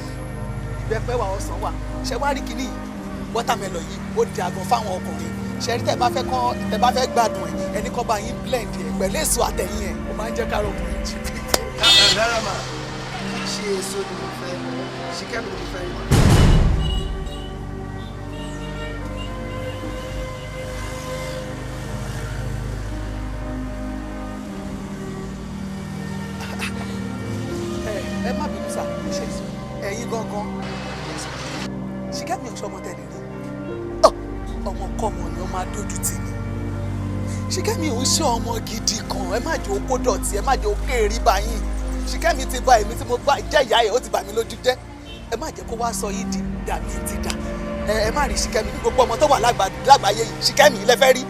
ìbẹ́pẹ́ wa ọsàn wa ṣe wá rí kínní wọ́tàmẹ́lọ̀ yìí ó di àgọ́ fáwọn ọkùnrin ṣe rí tẹ́ bá fẹ́ gbádùn ẹ̀ ẹni kọ́ bá yín blend ẹ̀ pẹ̀lú èso àtẹ̀yìn ẹ̀ ó máa ń jẹ́ káàrọ̀ ọkùnrin jù. Náírà máa ṣe èso ni mo fẹ́ Ṣìkẹ́mi ni mo fẹ́ yìí. ẹ má bínú sá ẹ̀yin gangan ṣọmọ tẹ̀lé rí ọmọkọ́mọ ni ó máa dójú tì ní Ṣìkẹ́mi ò ń ṣe ọmọ gidi kan ẹ má jẹ́ okó dọ̀tí ẹ má jẹ́ oké èrí báyìí Ṣìkẹ́mi ti bà èmi tí mo bá jẹ́ ìyá ẹ̀ ó ti bà mí lójú jẹ́ ẹ má jẹ́ kó wá sọ yìí di dàbí ti dà ẹ má rí Ṣìkẹ́mi ní gbogbo ọmọ tó wà lágbàáyé yìí Ṣìkẹ́mi lẹ fẹ́ rí.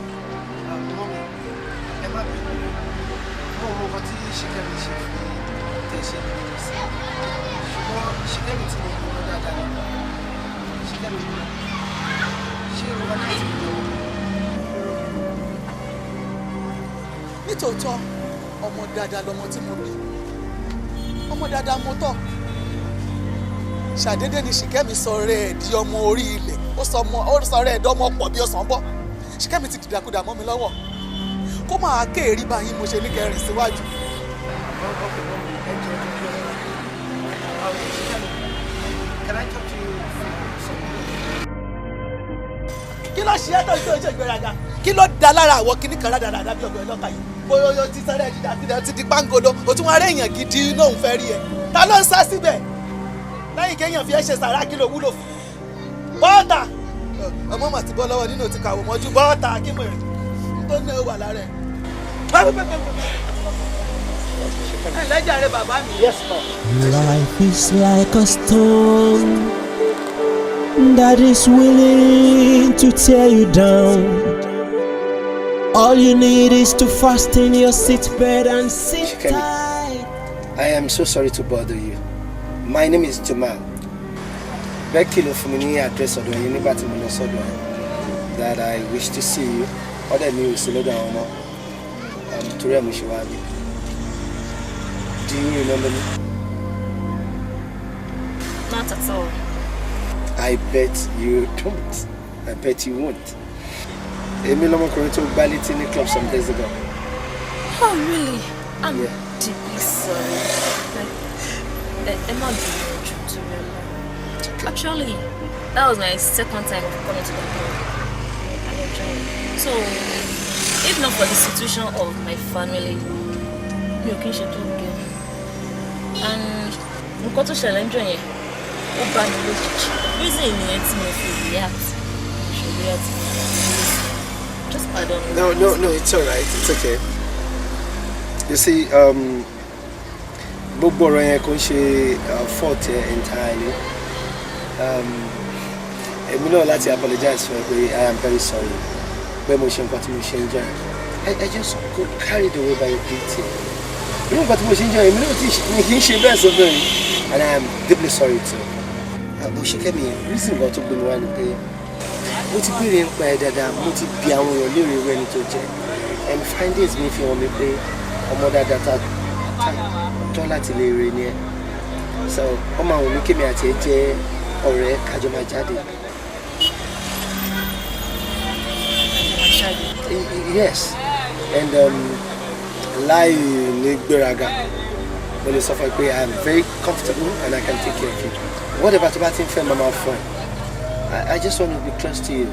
ẹ má bínú mo mọ nǹkan tí Ṣìkẹ́mi ṣe fún tẹ̀ ṣe ní ìlú sí ṣùgbọ́n Ṣìkẹ́mi tí mo mọ dáadáa ni Ṣìkẹ́mi ṣé o wá láti rí ọmọ. nítòótọ́ ọmọ dáadáa lọmọ tí mo bí ọmọ dáadáa mo tọ́ ṣàdédé ni Ṣìkẹ́mi sọ̀rọ̀ ẹ̀ di ọmọ orí ilẹ̀ ó sọ̀rọ̀ ẹ̀ dọ́mọ pọ̀ bí ọ̀sán bọ́ Ṣìkẹ́mi ti dìdàkudà mọ́ mi lọ́wọ́ kó máa kéèrí báyìí mo ṣe ní kẹrin síwájú. kí ló ṣe é tó ìṣe ìgbéraga kí ló da lára àwọ̀ kíní kan rádaràdà bí ọgbẹ́ ọlọ́kà yìí bóyá o ti sẹ́rẹ̀ dídá ti di pángolo o tún wá rí èèyàn gidi lóun fẹ́ rí ẹ ta ló ń sá síbẹ̀ lẹ́yìn kéèyàn fi ẹ́ ṣe sàrà kí ló wúlò fún bọ́ọ̀tà ọmọ mà ti bọ́ lọ́wọ́ nínú ti kàwọ́ mọ́jú bọ́ọ̀tà kí mo rìn tó ní wà lára ẹ̀. ẹlẹ́jà rẹ bàbá mi. Life is like a stone that is willing to tear you down. All you need is to fasten your seatbelt and sit tight. I am so sorry to bother you. My name is Jamal. Becky ló fún mi ní address ọ̀dọ̀ yín nígbà tí mo lọ sọ́dọ̀ ẹ̀ that I wish to see you. Ọ̀dọ̀ mi ò sí lọ́dọ̀ àwọn ọmọ. Torí ẹ̀ mo ṣe wá bí. Do you remember me? Not at all. I bet you don't. I bet you won't. Èmi lọ́mọkùnrin tó gbá létí ní club some days ago. Oh really? I'm deeply sorry. Emma to actually, that was my second time coming to the club. So, if not for the situation of my family, mi ò kí n ṣe tó gẹ. And nǹkan tó ṣẹlẹ̀ ń jọ yẹn, ó bá mi lójijì. Reason nìyẹn tí mo fi react. Just pardon me. No, it's alright. It's okay. You see, gbogbo ọ̀rọ̀ yẹn kò ń ṣe fault entirely. Èmi náà láti apologize fún ẹ pé I am very sorry. Pé mo ṣe nǹkan tí mo ṣe ń jọ. I just got carried away by your beauty. Inú nǹkan tí mo ṣe ń jọ èmi náà kì í ṣe bẹ́ẹ̀ sọ bẹ́ẹ̀ ni. And I am deeply sorry too. Àbò Ṣìkẹ́mi reason nǹkan tó gbé mi wá ni pé mo ti béèrè ń pa ẹ dáadáa mo ti bi àwọn èèyàn léèrè irú ẹni tó jẹ and findings mi fi hàn mi pé ọmọ dáadáa ta tọ́ láti lè rè ni ẹ so ọmọ àwọn mi kémi àti ẹ jẹ ọ̀rẹ́ kájọ máa jáde. Yes and láì ní gbéraga mo lè sọ fún ẹ pé I am very comfortable and I can take care of you whatever tó bá ti ń fẹ́ mama fún ẹ. I just want to be close to you.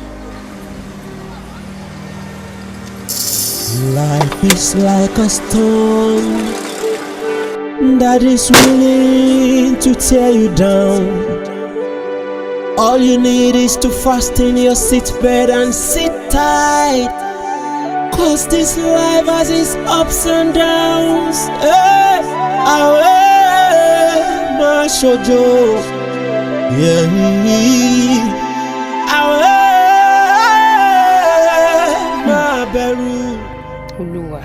Life is like a stone that is willing to tear you down. All you need is to fasten your seatbelt and sit tight. 'Cause this life has its ups and downs. Hey, my shoujo. Yeah. Olúwa,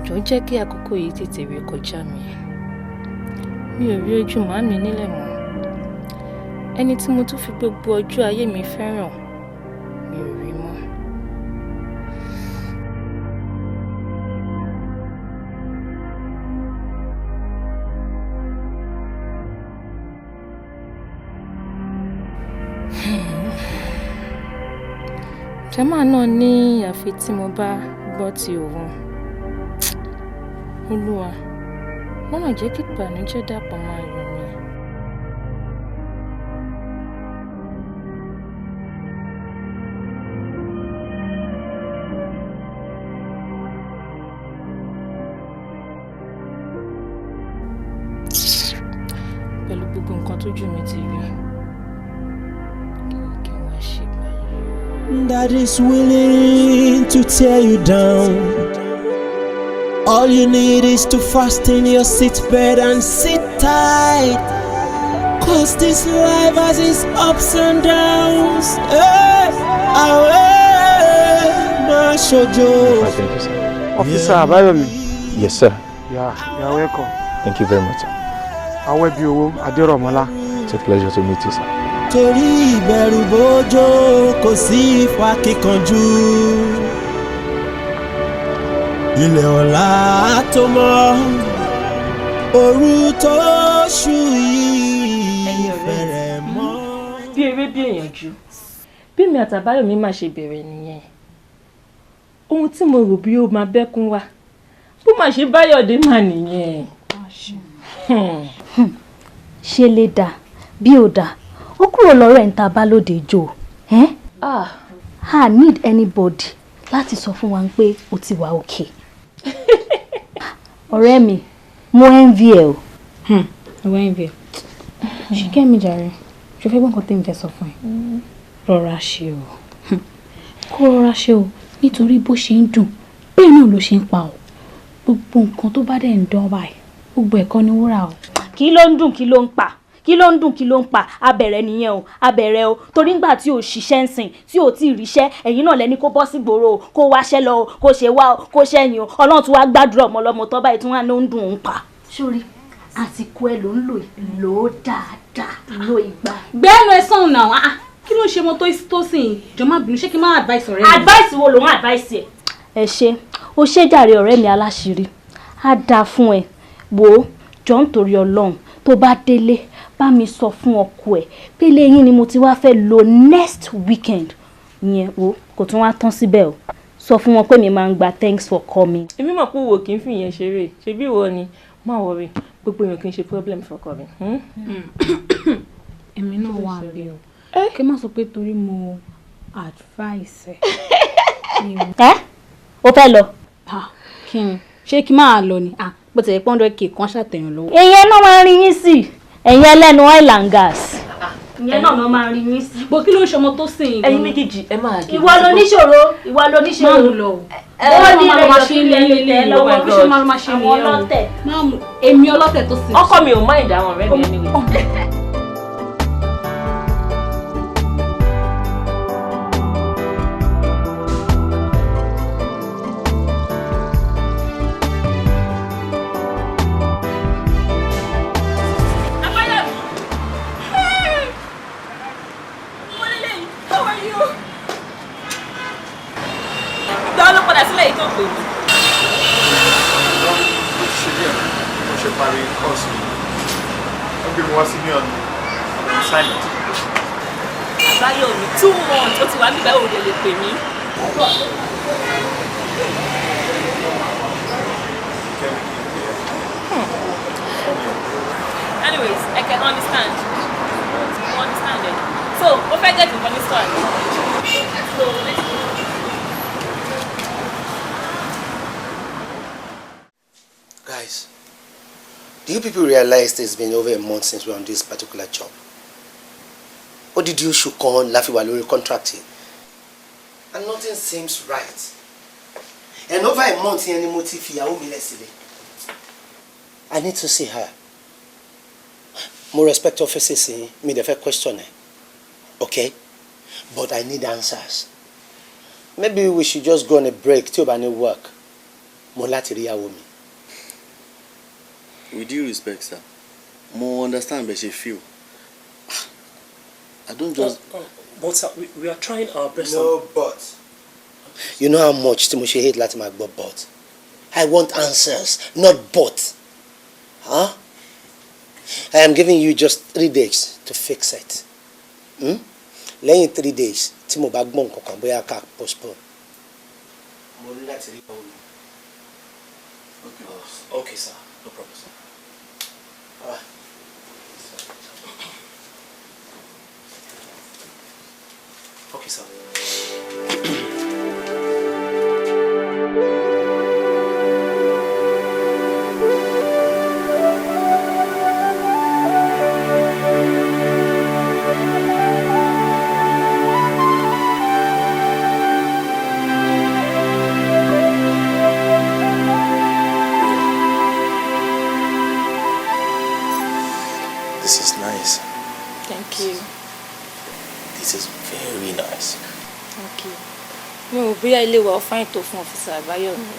jọ̀ọ́ jẹ́ kí àkókò yìí tètè ré kọjá mi. Mi ò rí ojú màámi nílẹ̀ mọ́. Ẹni tí mo tún fi gbogbo ọjọ́ ayé mi fẹ́ràn, mi ò rí mọ́. Jamal náà ní àfi tí mo bá gbọ́ ti òun. Olúwa, má mà jẹ́ kí ìbànújẹ́ dàpọ̀ mọ́ ayọ̀ mi. Pẹ̀lú gbogbo nǹkan tójú mi ti rí, that is willing to tear you down. All you need is to fasten your seatbelt and sit tight. Cause this life has its ups and downs. Hey, my shoujo. Thank you, sir. Officer Abayomi. Yes, sir. Yeah, you're welcome. Thank you very much, sir. Awebiowo Aderomola. It's a pleasure to meet you, sir. Torí ìbẹ̀rù bójó kò sí ifá kíkanjú. Ilẹ̀ ọ̀la tó mọ́ òru tó ṣú yìí fẹ̀rẹ̀ mọ́. Bí eré bí èèyànjú bí mi àtàbáyọ̀mí máa ṣe bẹ̀rẹ̀ nìyẹn. Ohun tí mo rò bí ó máa bẹ́kún wá bó máa ṣe báyọ̀dé mà nìyẹn. Ṣé lè dà bí ò dà ó kúrò lọ́rọ̀ ẹ̀ ń ta bá lóde jò. I need anybody láti sọ fún wa pé ó ti wà okay. Ọ̀rẹ́ mi mo envy ẹ o. Mo envy ẹ. Ṣìkẹ́ mi jàre ṣe fẹ́ gbọ́n nǹkan tí mo fẹ́ sọ fún ẹ. Rọra ṣe o. Kó rọra ṣe o nítorí bó ṣe ń dùn bẹ́ẹ̀ náà ló ṣe ń pa o. Gbogbo nǹkan tó bá dẹ̀ ń dán báyìí gbogbo ẹ̀kọ́ ni wúrà o. Kí ló ń dùn kí ló ń pa kí ló ń dùn kí ló ń pa abẹ̀rẹ̀ nìyẹn o abẹ̀rẹ̀ o torí ńgbà tí o ṣiṣẹ́ ń sìn tí o ti ríṣẹ́ ẹ̀yin náà lẹ́ni kó bọ́ sí gbòòrò o kó wáṣẹ́ lọ o kó ṣe wá o kó ṣẹ́yìn o Ọlọ́run tún wá gbàdúrà ọmọ ọlọ́mọ tó báyìí tí wọ́n á ló ń dùn ún pa. Sórí àsìkò ẹ ló ń lò ó dáadáa lò ìgbà. Gbẹ́nu ẹ sọ̀hún náà kí ló ń ṣe mo tó sìn jọ má bínú ṣé kí n má advice ọ̀rẹ́ mi. Advice wo lòun advice ẹ. Ẹ ṣe o ṣe jàre ọ̀rẹ́ mi aláṣìírí á dáa fún ẹ wò ó jọ ń torí Ọlọ́run tó bá délé bá mi sọ fún ọkọ ẹ pé lẹ́yìn ni mo ti wá fẹ́ lò next weekend yẹn o kò tún wá tán síbẹ̀ o sọ fún wọn pé mi máa ń gba thanks for coming. Èmi mọ̀ pé wo kì í fi ìyẹn ṣeré ṣebí ìwọ ni má worry gbogbo èèyàn kì í ṣe problem fọkọ mi. Èmi náà wà bí o kí n má sọ pé torí mo advice ẹ. O fẹ́ lọ. Kí ni ṣé kí n máa lọ ni bó ti yẹ pé 100k kan ṣàtẹ̀yàn lọ́wọ́. Ìyẹn náà máa ń rí yín sí ẹ̀yin ẹlẹ́nu oil and gas. Ìyẹn náà máa ń rí yín sí. Bó kí ló ń ṣe ọmọ tó sìn. Ẹ̀yin méjèèjì ẹ máa gé. Ìwọ ló níṣòro ìwọ ló níṣòro. Máa mú lọ o. Ó ní ilé ìjọsìn ilé lọ́wọ́ bó ṣe máa ṣe nìyẹn o. Àwọn ọlọ́tẹ̀. Máa mú èmi ọlọ́tẹ̀ tó sìn. Ọkọ mi ò má ìdá àwọn ọ̀rẹ́ mi ẹni wí. Àbáyọ̀mí 2 months ó ti wá nígbà òde lè pè mí. Anyways, I can understand. You understand it. So, ó fẹ́ get nǹkan ní store. So, let's go. Guys, do you people realize it's been over a month since we're on this particular job? What did you shoot on Lafiwa lórí contract? And nothing seems right. And over a month yẹn ni mo ti fi ìyàwó mi lẹ̀ sílẹ̀. I need to see her. More respect officers yín, mi dẹ̀ fẹ́ question ẹ. Okay? But I need answers. Maybe we should just go on a break tí o bá ní work. Mo láti rí ìyàwó mi. With due respect, sir, more understand how she feel. I don't just... But sir, we are trying our best. No, but... You know how much Timothy hate láti máa gbọ́ but. I want answers, not but. Huh? I am giving you just 3 days to fix it. Lẹ́yìn 3 days, tí mo bá gbọ́ nǹkan kan bóyá ká postpone. Mo ní láti rí ìyàwó mi. Okay, sir. No problem, sir. Okay, sir. bóyá ilé wa fáìn tó fún ọ́fíìsà Àbáyọ̀ mi.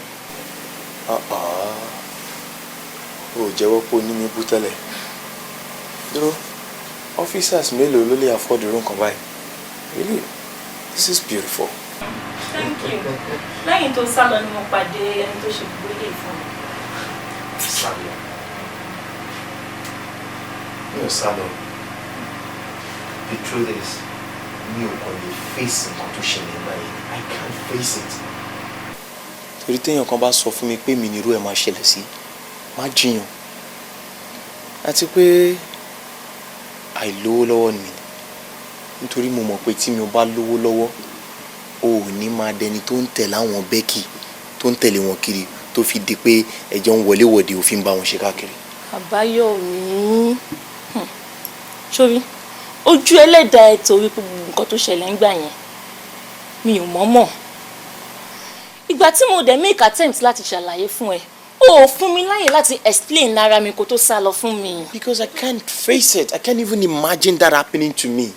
O jẹ́wọ́ pé o ní mi bú tẹ́lẹ̀. Dúró, officers mélòó ló lè afford irú nǹkan báyìí? Really, this is beautiful. Thank you. Lẹ́yìn tó sálọ ni mo pàdé ẹni tó ṣe gbogbo ilé fún mi. Sálọ. Mi ò sálọ. The truth is, mi ò kàn lè face nǹkan tó ṣẹlẹ̀ báyìí. I can't face it. Torí téèyàn kan bá sọ fún mi pé mi ni irú ẹ̀ máa ṣẹlẹ̀ sí, má jiyàn. Àti pé àìlówó lọ́wọ́ ni nítorí mo mọ̀ pé tí mi ò bá lówó lọ́wọ́ o ò ní máa dẹni tó ń tẹ̀lé àwọn Becky tó ń tẹ̀lé wọn kiri tó fi di pé ẹjọ́ ń wọléwọ̀de òfin bá wọn ṣe káàkiri. Àbáyọ̀ mi sórí ojú ẹlẹ́dàá ẹ̀ torí gbogbo nǹkan tó ṣẹlẹ̀ ń gbà yẹn mi ò mọ̀ ìgbà tí mo dẹ̀ make attempt láti ṣàlàyé fún ẹ o fún mi láyè láti explain ara mi kó tó sá lọ fún mi. Because I can't face it. I can't even imagine that happening to me.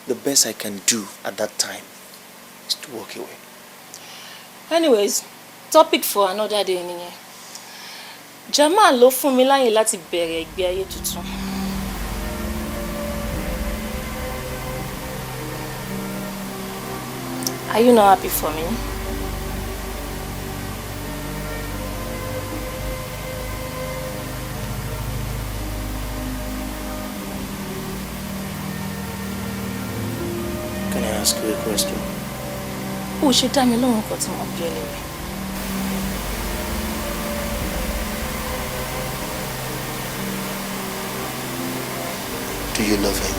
The best I can do at that time is to walk away. Anyways, topic for another day nìyẹn. Jamal ló fún mi láyè láti bẹ̀rẹ̀ ìgbé ayé tuntun. Are you not happy for me? Can I ask you a question? Ó ṣe dá mi lóhùn kan tí mo bí ẹ lérè. Do you love him?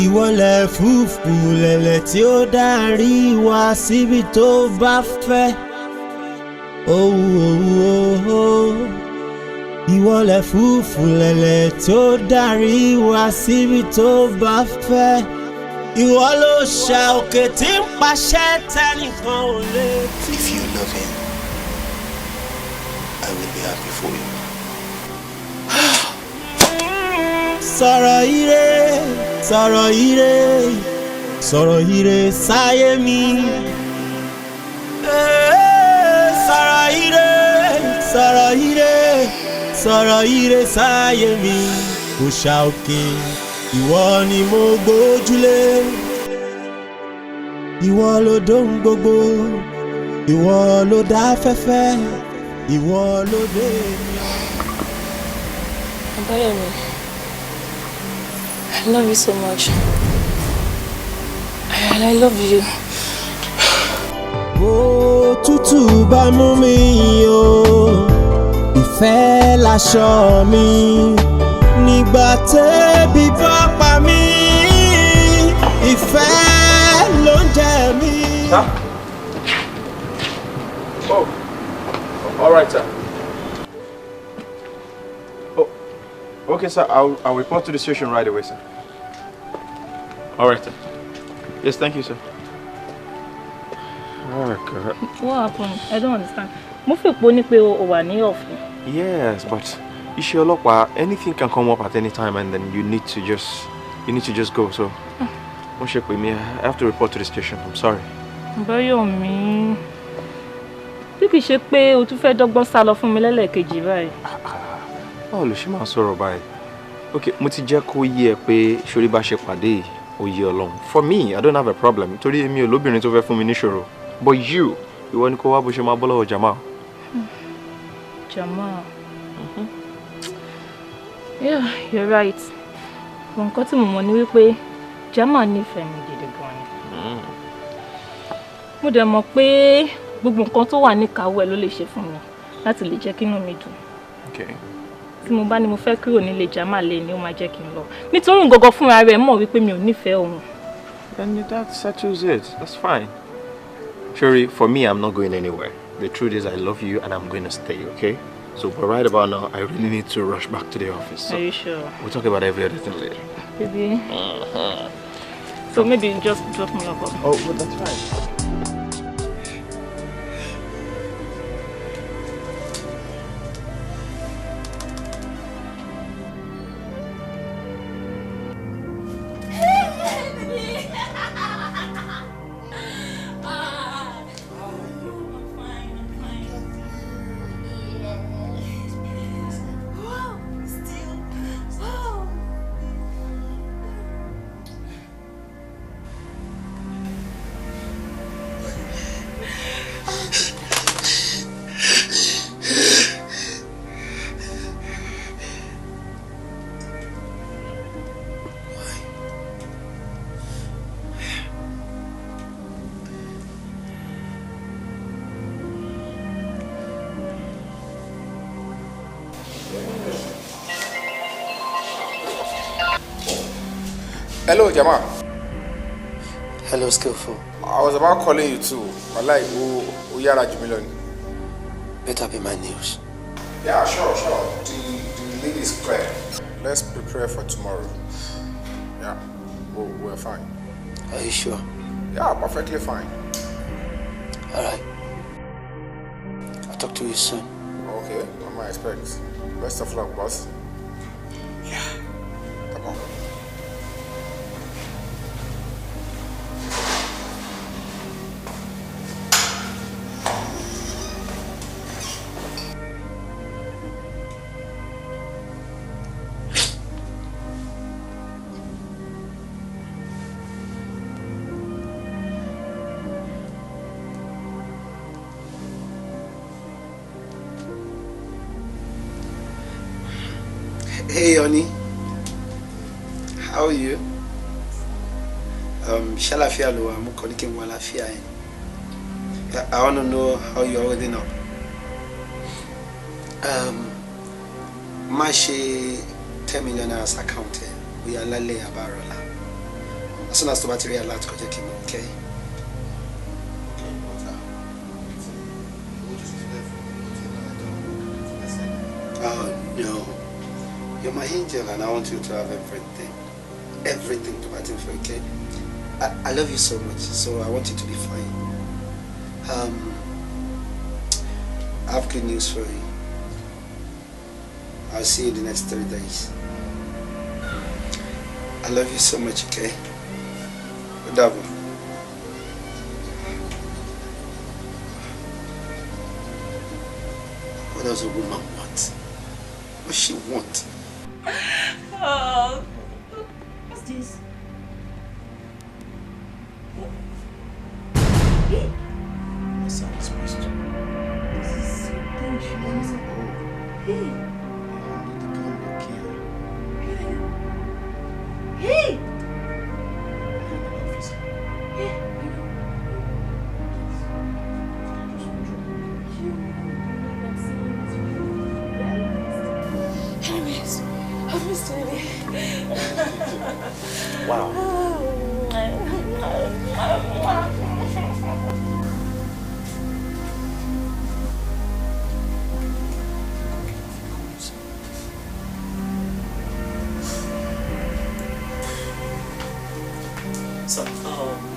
Ìwọlẹ̀ fúfú lẹ̀lẹ̀ tí ó darí wa síbi tó bá fẹ́. Ìwọlẹ̀ fúfú lẹ̀lẹ̀ tí ó darí wa síbi tó bá fẹ́. Ìwọ ló ṣà òkè tí ń paṣẹ tẹnìkan ò lè tú. If you love him, I will be happy for you. Sọ̀rọ̀ ire, sọ̀rọ̀ ire, sọ̀rọ̀ ire sáyé mi. Sọ̀rọ̀ ire, sọ̀rọ̀ ire, sọ̀rọ̀ ire sáyé mi. Òòṣà òkè, ìwọ ni mo gbójúlé. Ìwọ ló dóhun gbogbo, ìwọ ló dá afẹ́fẹ́, ìwọ ló dé. Àbáyọ̀mí, I love you so much. And I love you. Òtútù bá mú mi o, ìfẹ́ láṣọ mi. Nígbà tẹ́bí bá pa mí, ìfẹ́ ló ń jẹ mí. Sir? Oh, all right, sir. Oh, okay, sir. I'll report to the station right away, sir. All right, sir. Yes, thank you, sir. Oh, God. What happened? I don't understand. Mo fi po ni pé o wà ní off. Yes, but iṣẹ́ ọlọ́pàá, anything can come up at any time, and then you need to just go. So, mo ṣe pè mí. I have to report to the station. I'm sorry. Àbáyọ̀mí, bí kì í ṣe pé o tún fẹ́ dọ́gbọ́n sá lọ fún mi lẹ́lẹ́kejì báyìí. Báwo ló ṣe máa sọ̀rọ̀ báyìí? Okay, mo ti jẹ́ kó yé ẹ pé ṣorí bá ṣe pàdé oyè Ọlọ́run. For me, I don't have a problem. Torí èmi ò lóbìnrin tó fẹ́ fún mi níṣòro. But you, ìwọ ni kó wá bó ṣe máa bọ́ lọ́wọ́ Jamal. Jamal. Yeah, you're right. Nǹkan tí mo mọ̀ ni wípé Jamal nífẹ̀ẹ́ mi gidi gan ni. Mo dẹ̀ mọ̀ pé gbogbo nǹkan tó wà níkàáwọ́ ẹ̀ ló lè ṣe fún mi láti lè jẹ́ kí inú mi dùn. Okay. Tí mo bá ní mo fẹ́ kúrò nílé Jamal lé ni ó máa jẹ́ kí n lọ. Nítorí nǹkan fúnra rẹ̀ mọ̀ wípé mi ò nífẹ̀ẹ́ òun. Then that settles it. That's fine. Shuri, for me, I'm not going anywhere. The truth is I love you and I'm going to stay, okay? So, but right about now, I really need to rush back to the office. So are you sure? We'll talk about every other thing later. Baby. So maybe you just drop me off. Oh, well, that's fine. Hello, Jamal. Hello, Skillful. I was about calling you too. But like, we are at Jumilon. Better be my news. Yeah, sure. The lead is clear. Let's prepare for tomorrow. Yeah, we're fine. Are you sure? Yeah, perfectly fine. All right. I'll talk to you soon. Okay, I might expect. Best of luck, boss. Yeah. Come on. Hey, honey. How are you? Shalafia lo I'm calling Walafia. I want to know how you're holding up. Mashi 10 million as account. We are lale abarola. As soon as the battery alert ko je okay? Oh no. You're my angel and I want you to have everything. Everything to battle for, okay? I love you so much, so I want you to be fine. I have good news for you. I'll see you in the next 3 days. I love you so much, okay? Double. What does a woman want? What does she want? Oh, what's this? That sounds special. This is so dangerous. Hey. Hey. Wow. Sir,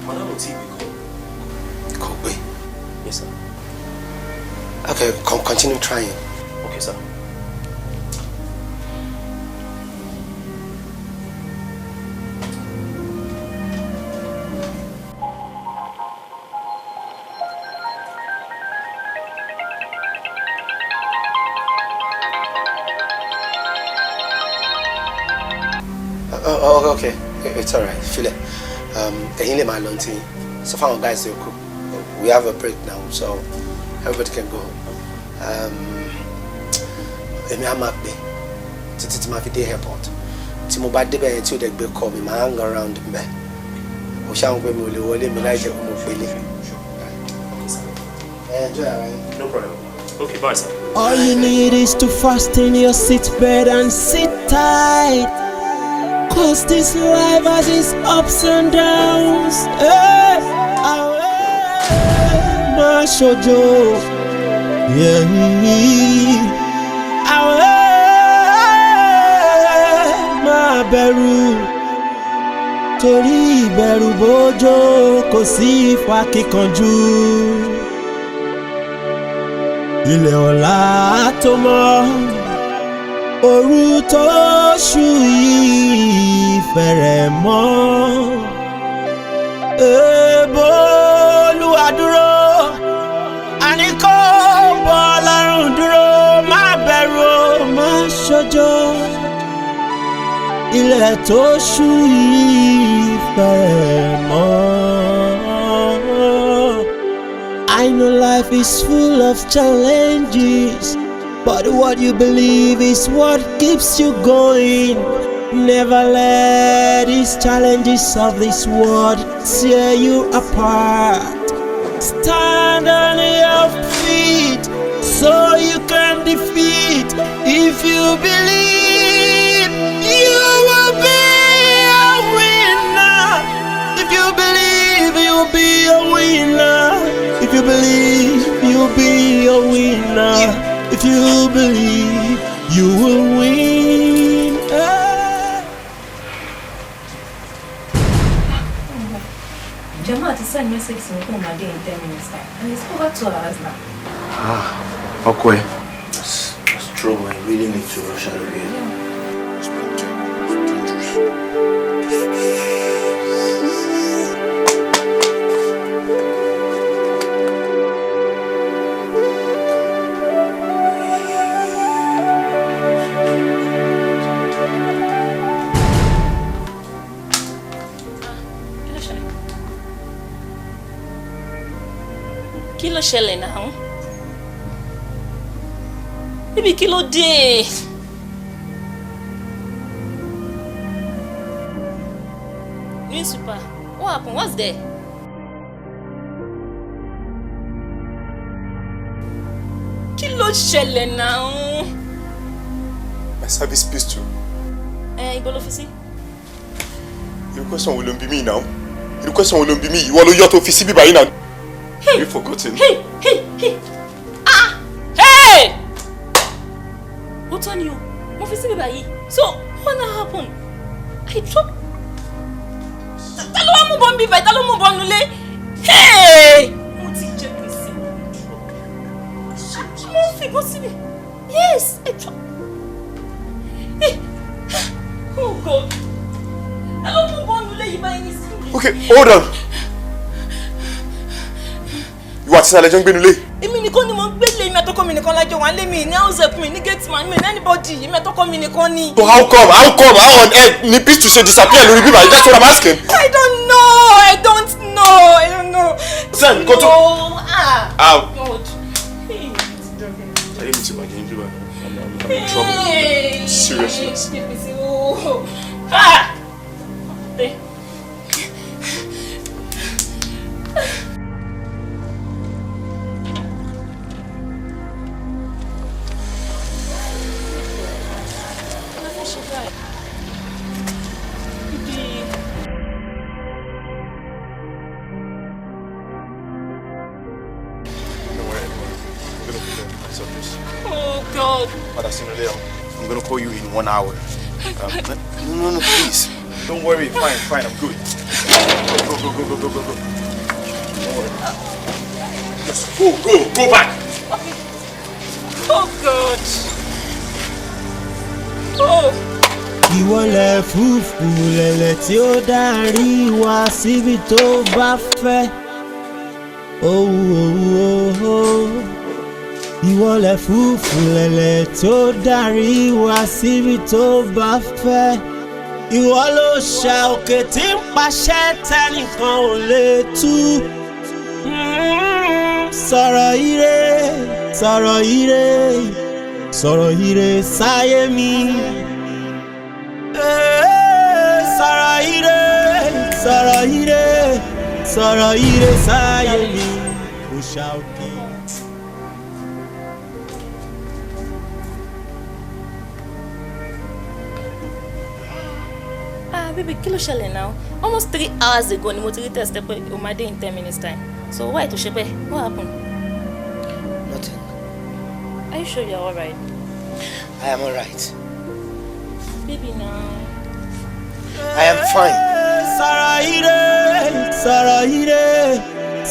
Madam Otibi called. Wait. Yes, sir. Okay, continue trying. Okay, sir. Okay. It's alright. Feel it. Can you my launching? So far, guys, we have a break now, so everybody can go. I'm happy. To my day airport. To my bad day, to the big call me, my hang around me. We shall go to the Malaysia. Enjoy, right? No problem. Okay, bye, sir. All you need is to fasten your seatbelt and sit tight. Cause this life has its ups and downs. Hey, my shoujo, yeah. My beru, torí ìbẹ̀rù bójó kò sí ìfakíkanjú. Ilẹ̀ ọ̀la tó mọ́. Òru tó ṣú yìí fẹ̀rẹ̀ mọ́. Èèbó Olúwa dúró, àní kó bọ́ Ọlọ́run dúró, má bẹ̀rù o, má ṣojo. Ilẹ̀ tó ṣú yìí fẹ̀rẹ̀ mọ́. I know life is full of challenges. But what you believe is what keeps you going. Never let these challenges of this world tear you apart. Stand on your feet so you can defeat. If you believe, you will be a winner. winner. If you believe, you'll be a winner. If you believe, you will win. Jamal has sent message to me in 10 minutes time, and it's over 2 hours now. Okay. It's trouble. I really need to rush out of here. Kí ló ṣẹlẹ̀ náà? Baby, kí ló dé? Newspaper, what happened? What's there? Kí ló ṣẹlẹ̀ náà? My service pistol. Ibo ló fi sí? Irú question wo ló ń bi mí now? Irú question wo ló ń bi mí? Ìwọ ló yọ tó fi sí bíbá yìí now. Have you forgotten? Hey! Ah! Hey! What's on you? Mo fi sí bíbá yìí. So, what now happened? I dropped. Ta ló wá mú bọ́ ń bí báyìí? Ta ló mú bọ́ nulẹ̀? Hey! Mo ti jẹ́ gbèsè. Mo fi bọ́ síbi. Yes! I dropped. Hey! Oh God! Ta ló mú bọ́ nulẹ̀ yìí báyìí nísìnyí? Okay, hold on. Ìwọ àti Sàlẹ̀ jọ ń gbénu lé. Èmi nìkan ni mo ń gbé lé mi àtọkọ mi nìkan lájọ wà lé mi ní house help mi ní gate man mi ní anybody èmi àtọkọ mi nìkan ni. So how come how on earth ni Pistol ṣe disappear lórí bíbá? That's what I'm asking. I don't know. Send go to. Ah. God. I didn't see my game bíbá. I'm in trouble. Seriously. Ah. Oh God. I'm gonna call you in 1 hour. No, please. Don't worry. Fine. I'm good. Go. Don't worry. Just go back. Oh God. Oh. Ìwọlẹ̀ fúfú lẹ̀lẹ̀ tí ó darí wá síbi tó bá fẹ́. Ìwọlẹ̀ fúfú lẹ̀lẹ̀ tí ó darí wá síbi tó bá fẹ́. Ìwọ ló ṣà òkè tí ń paṣẹ tẹnìkan ò lè tú. Sọ̀rọ̀ ire sáyé mi. Sọ̀rọ̀ ire sáyé mi. Ó ṣà òkè. Baby, kí ló ṣẹlẹ̀ now? Almost 3 hours ago ni mo ti rí test pé o máa dé in 10 minutes time. So why tó ṣe bẹ́ẹ̀? What happened? Nothing. Are you sure you're all right? I am all right. Baby, now. I am fine.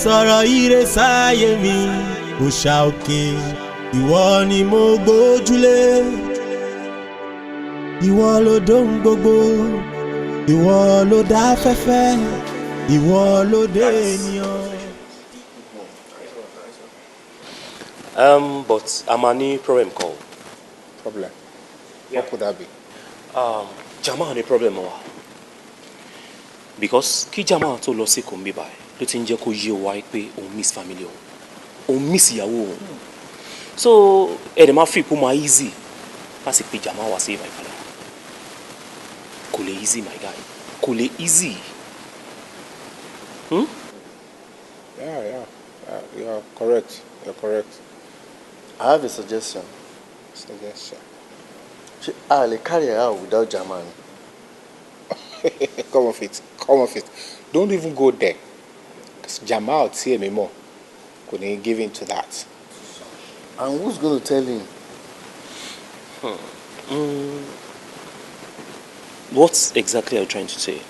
Sọ̀rọ̀ ire sáyé mi. Ó ṣà òkè. Ìwọ ni mo gbójúlé. Ìwọ ló dóhun gbogbo. Ìwọ ló dá afẹ́fẹ́, ìwọ ló dé ènìyàn. But I'm a problem call. Problem? Yeah. What could that be? Jamal ní problem wa. Because kí Jamal tó lọ sí Kombi báyìí ló ti ń jẹ́ kó yé wa pé òun miss family òun miss ìyàwó òun. So ẹ̀rẹ̀ máa fi ipò máa easy láti pe Jamal wá sí ìbàdàn. Kò lè easy, my guy. Kò lè easy. Yeah. You're correct. I have a suggestion. I'll carry her out without Jamal. Come off it. Don't even go there. Jamal tí èmi mọ̀ kò ní give in to that. And who's going to tell him? What exactly are you trying to say?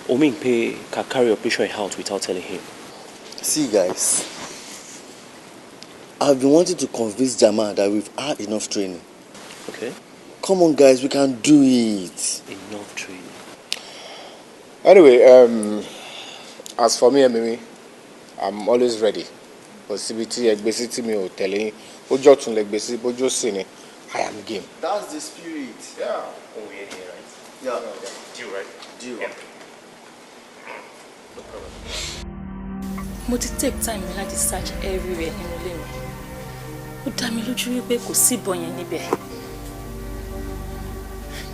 Omingpe can carry operation out without telling him. See, guys, I've been wanting to convince Jamal that we've had enough training. Okay. Come on, guys, we can do it. Enough training. Anyway, as for me and Mimi, I'm always ready. Possibility, egbesi mi ò tẹ̀lé, ojo tún legbesi, bojo si ni, I am game. That's the spirit. Yeah. Oh, we're here, right? Yeah. Deal, right? Deal. Yeah. No problem. Mo ti take time mi láti search everywhere nínú ilé mi. Ó dá mi lójú wípé kò sí ìbọn yẹn níbẹ̀.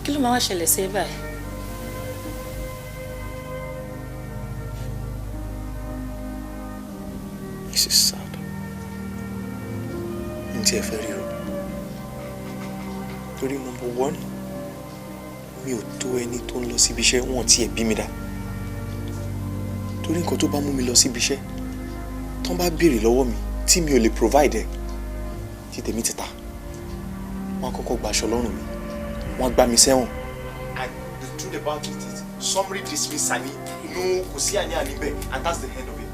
Kí ló máa wá ṣẹlẹ̀ sí ẹ báyìí? This is sad. Ǹjẹ́ ẹ fẹ́ rí o? Torí number one, mi ò tó ẹni tó ń lọ síbi iṣẹ́ wọn tí ẹ bí mi dá. Torí nǹkan tó bá mú mi lọ síbi iṣẹ́, tán bá béèrè lọ́wọ́ mi tí mi ò lè provide ẹ̀, tí tèmi ti ta. Wọ́n á kọ́kọ́ gba aṣọ lọ́rùn mi, wọ́n á gbá mi sẹ́wọ̀n. And the truth about it is, summary dismissal ni, no kò sí àní-àní bẹ́ẹ̀, and that's the end of it.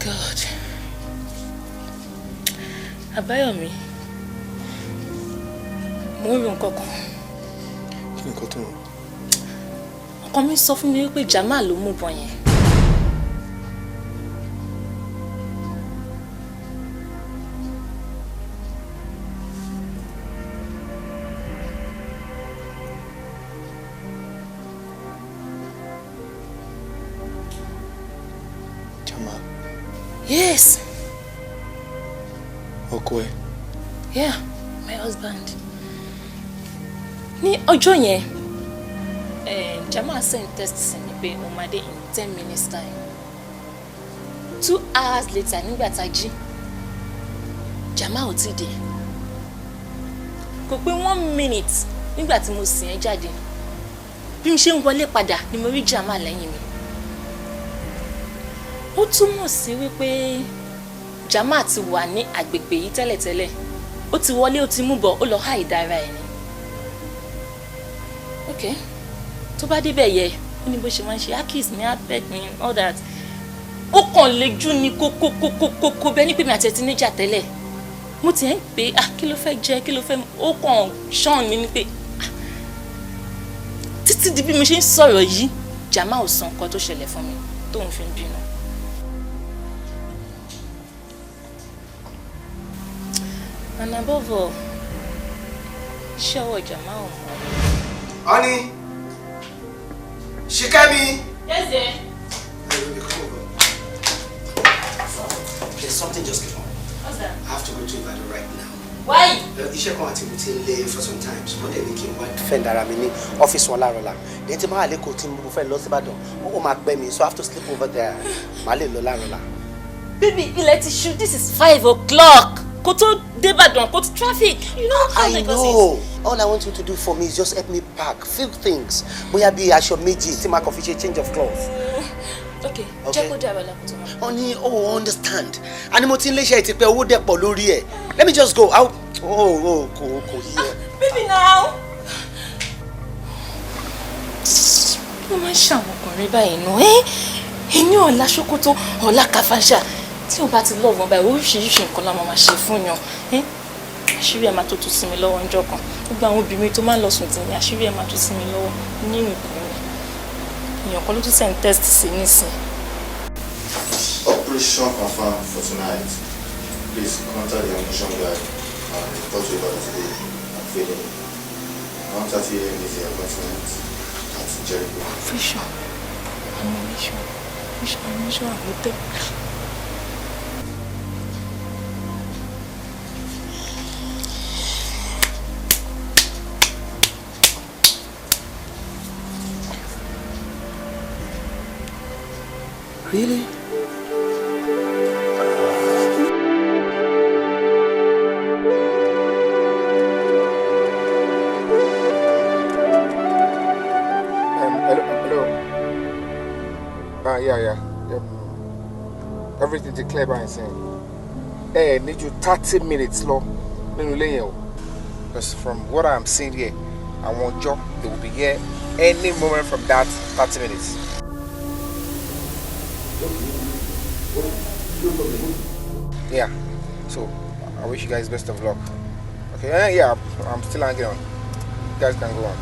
God. Àbáyọ̀mí. Mo ń ro nǹkan kan. Kí ni nǹkan tó ń rò? Ọkọ mi sọ fún mi wípé Jamal ló mú ìbọn yẹn. Jamal. Yes. Ọkọ ẹ. Yeah, my husband. Ní ọjọ́ yẹn, Jamal sent text sí mi pé ó máa dé in 10 minutes time. 2 hours later, nígbà tá a jí, Jamal ò tíì dé. Kò pé 1 minute nígbà tí mo sìn ẹ́ jáde. Bí mo ṣe ń wọlé padà ni mo rí Jamal lẹ́yìn mi. Ó túmọ̀ sí wípé Jamal ti wà ní agbègbè yìí tẹ́lẹ̀tẹ́lẹ̀. Ó ti wọlé, ó ti mú bọ̀, ó lọ hide ara ẹ̀ ni. Okay. Tó bá débẹ̀ yẹ, ó ní bó ṣe máa ń ṣe, á kiss me, á pet me, all that. Ó kàn lejú ni kókókókókó bẹ́ẹ̀ ní pé mi àti ẹ̀ ti níjà tẹ́lẹ̀. Mo ti ń pè kí ló fẹ́ jẹ, kí ló fẹ́ mu. Ó kàn ṣán mi ní pé títí di bí mo ṣe ń sọ̀rọ̀ yìí, Jamal ò sọ nǹkan tó ṣẹlẹ̀ fún mi tóun fi ń bínú. And above all, iṣẹ́ ọwọ́ Jamal ò mọ̀. Honey, Shikemi. Yes, dear. There's something just came up. What's that? I have to go to Ibadan right now. Why? Iṣẹ́ kan àti mo ti ń lé for some time. So wọ́n dẹ̀ ní kí n wá defend ara mi ní ọ́fíìsì wọn láàárọ̀ la. Ní tí máa lè kó tí mo fẹ́ lọ sí Ìbàdàn, ó máa pẹ́ mi, so I have to sleep over there. Màá lè lọ láàárọ̀ la. Baby, ilẹ̀ ti ṣú, this is 5 o'clock. Kó tó dé Ìbàdàn, kó tó traffic. You know how I know. All I want you to do for me is just help me pack few things. Bóyá bí aṣọ méjì tí màá kàn fi ṣe change of clothes. Okay, jẹ́ kó dé àbálá kó tó wá. Honey, oh, understand. Àní mo ti ń léṣe ìtìpẹ́ owó dẹ̀ pọ̀ lórí ẹ̀. Let me just go out. Kò yẹ. Baby now. Mo máa ń ṣàwọn ọkùnrin báyìí nù ẹ́. Èmi ọ̀la ṣòkòtò, ọ̀la kàfàṣà. Tí o bá ti lọ́ọ̀bù báyìí, oríṣiríṣi nǹkan la máa ṣe fún yàn. Àṣírí ẹ̀ máa tó tún sí mi lọ́wọ́ ọjọ́ kan. Gbogbo àwọn obìnrin tó máa ń lọ sùn tì ní àṣírí ẹ̀ máa tún sí mi lọ́wọ́ nínú ìkùnrin. Èèyàn kan ló tún send test sí nísìn. Operation confirmed for tonight. Please contact the ammunition guy and report to about today and failing. 1:30 a.m. is the appointment at Jericho. Operation. Ammunition hotel. Really? Yeah. Everything is clear by saying. Need you 30 minutes long. Because from what I'm seeing here, I want job. They will be here any moment from that 30 minutes. Yeah. So I wish you guys best of luck. Okay. Yeah. I'm still hanging on. You guys can go on.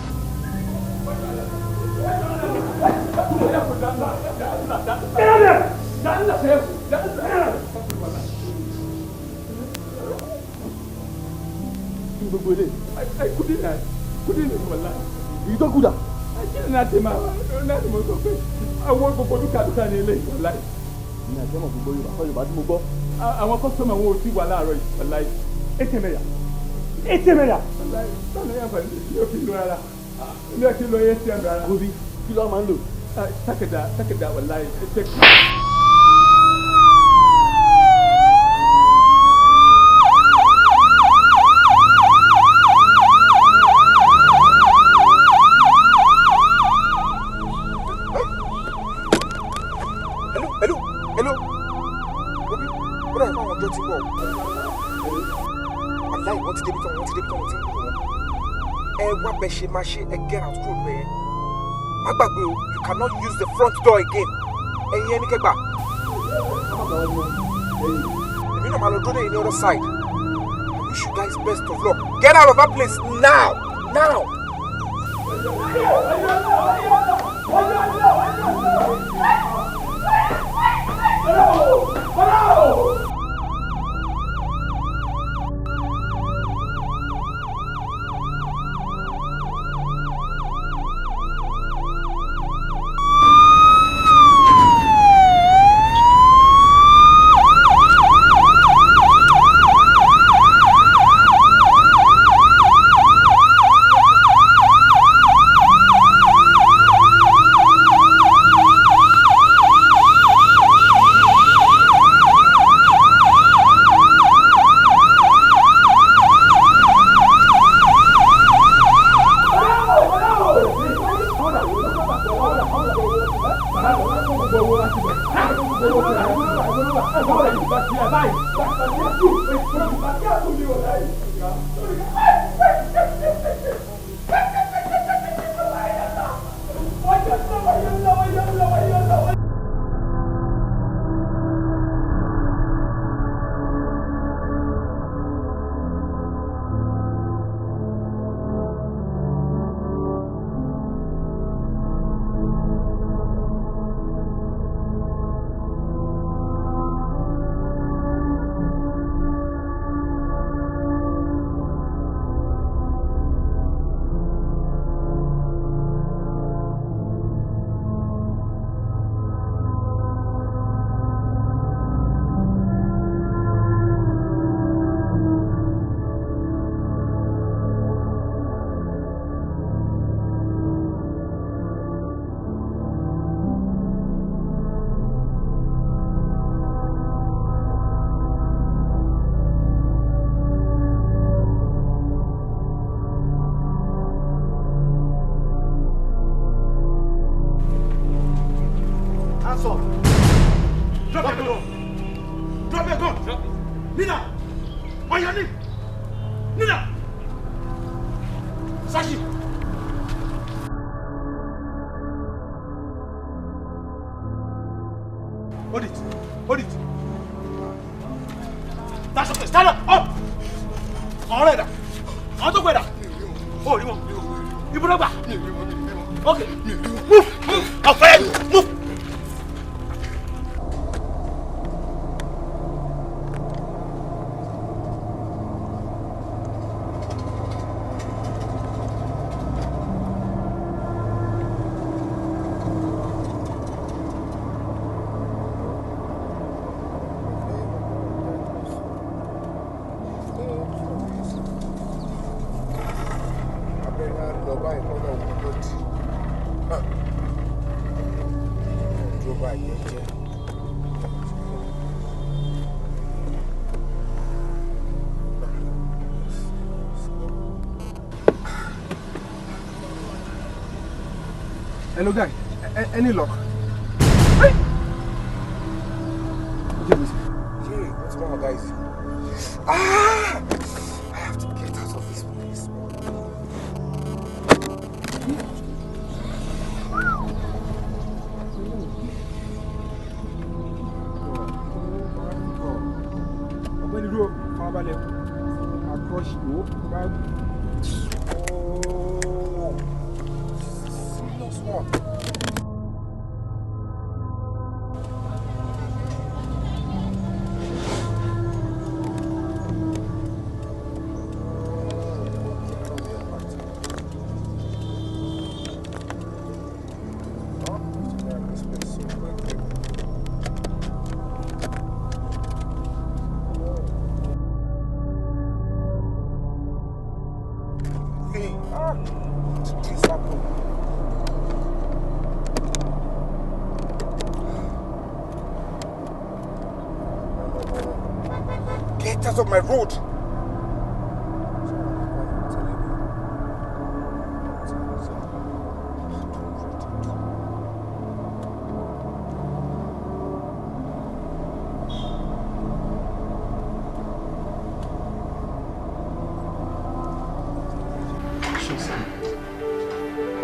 Àwọn kọ́sọ́mà wọn ò tí wà láàárọ̀ yìí wàláì ètè mẹ́yà sọ́nà yẹn fàní yóò fi lọ rárá ilé ẹ̀kí lọ yẹ sí ẹ̀ rárá gobi kí ló máa ń lò sákẹ̀dá wàláì ẹ̀tẹ̀ kí. Get out, cool, man. You cannot use the front door again. You on the other side. I wish you guys best of luck. Get out of that place now! Now! Hello, guy. Any luck? Hey! please. Ah! I have to get out of this place. Ọ̀gbẹ́ni dúró, farabalẹ̀. Àkọ́ṣe wo bá serious one. Get out of my road!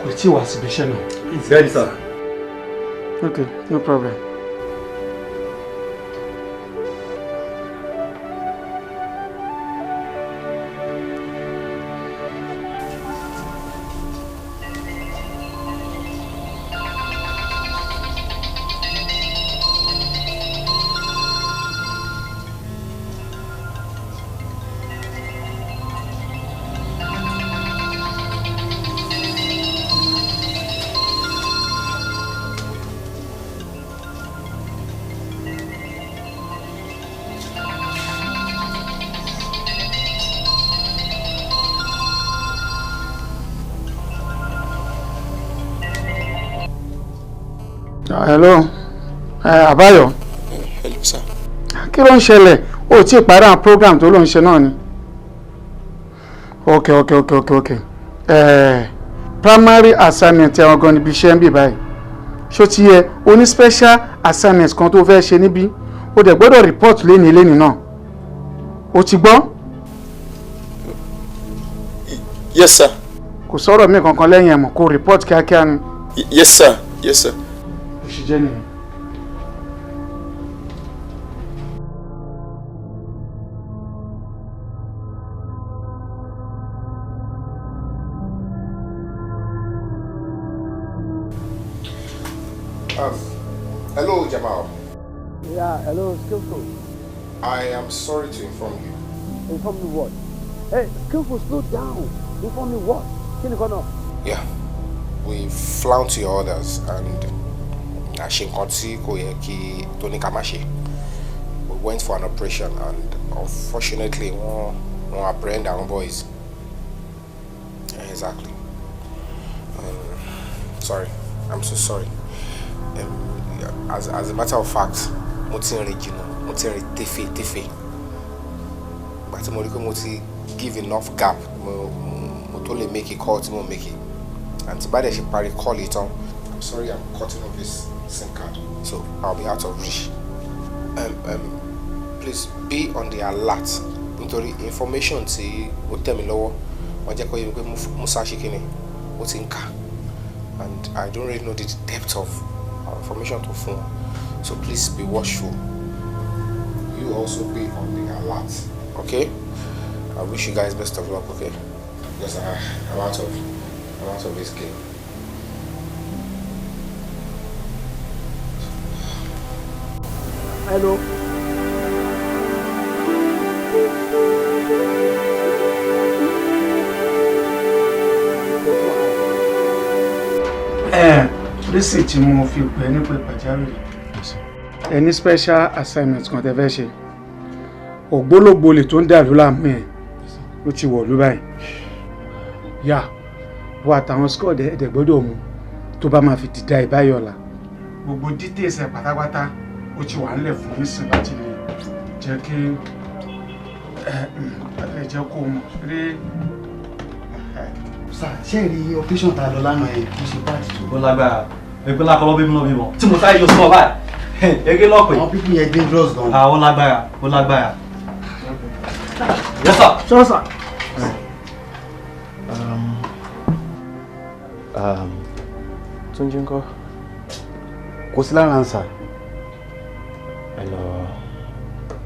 Kò tí wá síbi iṣẹ́ náà. It's ready, sir. Okay, no problem. Hello. Àbáyọ̀. Hello, sir. Kí ló ń ṣẹlẹ̀? O ti parí àwọn program tó ló ń ṣe náà ni. Okay. Primary assignment àwọn gan níbi iṣẹ́ ń bì báyìí. Ṣó ti yẹ o ní special assignment kan tó fẹ́ ṣe níbí. O dẹ̀ gbọ́dọ̀ report léni náà. O ti gbọ́? Yes, sir. Kò sọ̀rọ̀ mi kankan lẹ́yìn ẹ̀ mọ̀ kó report kíákíá ni. Yes, sir. Yes, sir. Jenny. Hello, Jamal. Yeah, hello, Skillful. I am sorry to inform you. Inform me what? Hey, Skillful, slow down. Inform me what? Can you go now? Yeah, we flouted your orders and we went for an operation and unfortunately we apprehend our boys. Exactly. Sorry, I'm so sorry. As a matter of fact, but I give enough gap to make a call to make it. And to buy the call it on. I'm sorry, I'm cutting off this SIM card, so I'll be out of reach. Please be on the alert. Nítorí information tí ó tẹ̀ mí lọ́wọ́, wọ́n jẹ́ kó yé mi pé Musa Shikini ó ti ń kà, and I don't really know the depth of information to phone. So please be watchful. You also be on the alert, okay? I wish you guys best of luck, okay? Because I'm out of this game. Hello. Listen tí mo fi pè ní pé pàjáwìrì. Any special assignment kan tẹ́ fẹ́ ṣe. Ògbólógbò lè tó ń dàrú láàmú ẹ̀ ló ti wọ̀lú báyìí. Yà wọ́n àtàwọn squad ẹ̀dẹ̀ gbọ́dọ̀ mú tó bá máa fi dìda ìbáyọ̀lá. Gbogbo details ẹ̀ pátápátá ó ti wà nílẹ̀ fún yín sí láti lè jẹ́ kí ẹ jẹ́ kó mọ̀ pé. Sà, ṣé rí operation tá a lọ lánàá yẹn kì í ṣe báàdì tó. Ó lágbára ẹgbẹ́ lákọ́lọ́ bí mo náà bí mọ̀ tí mo sáré yọ sí wọn báyìí ẹgbẹ́ lọ́pẹ́. Àwọn pípín yẹn dangerous gan. Ó lágbára ó lágbára Yes, sir. Sure, sir. Túnjí ńkọ́? Kò sí lára sir.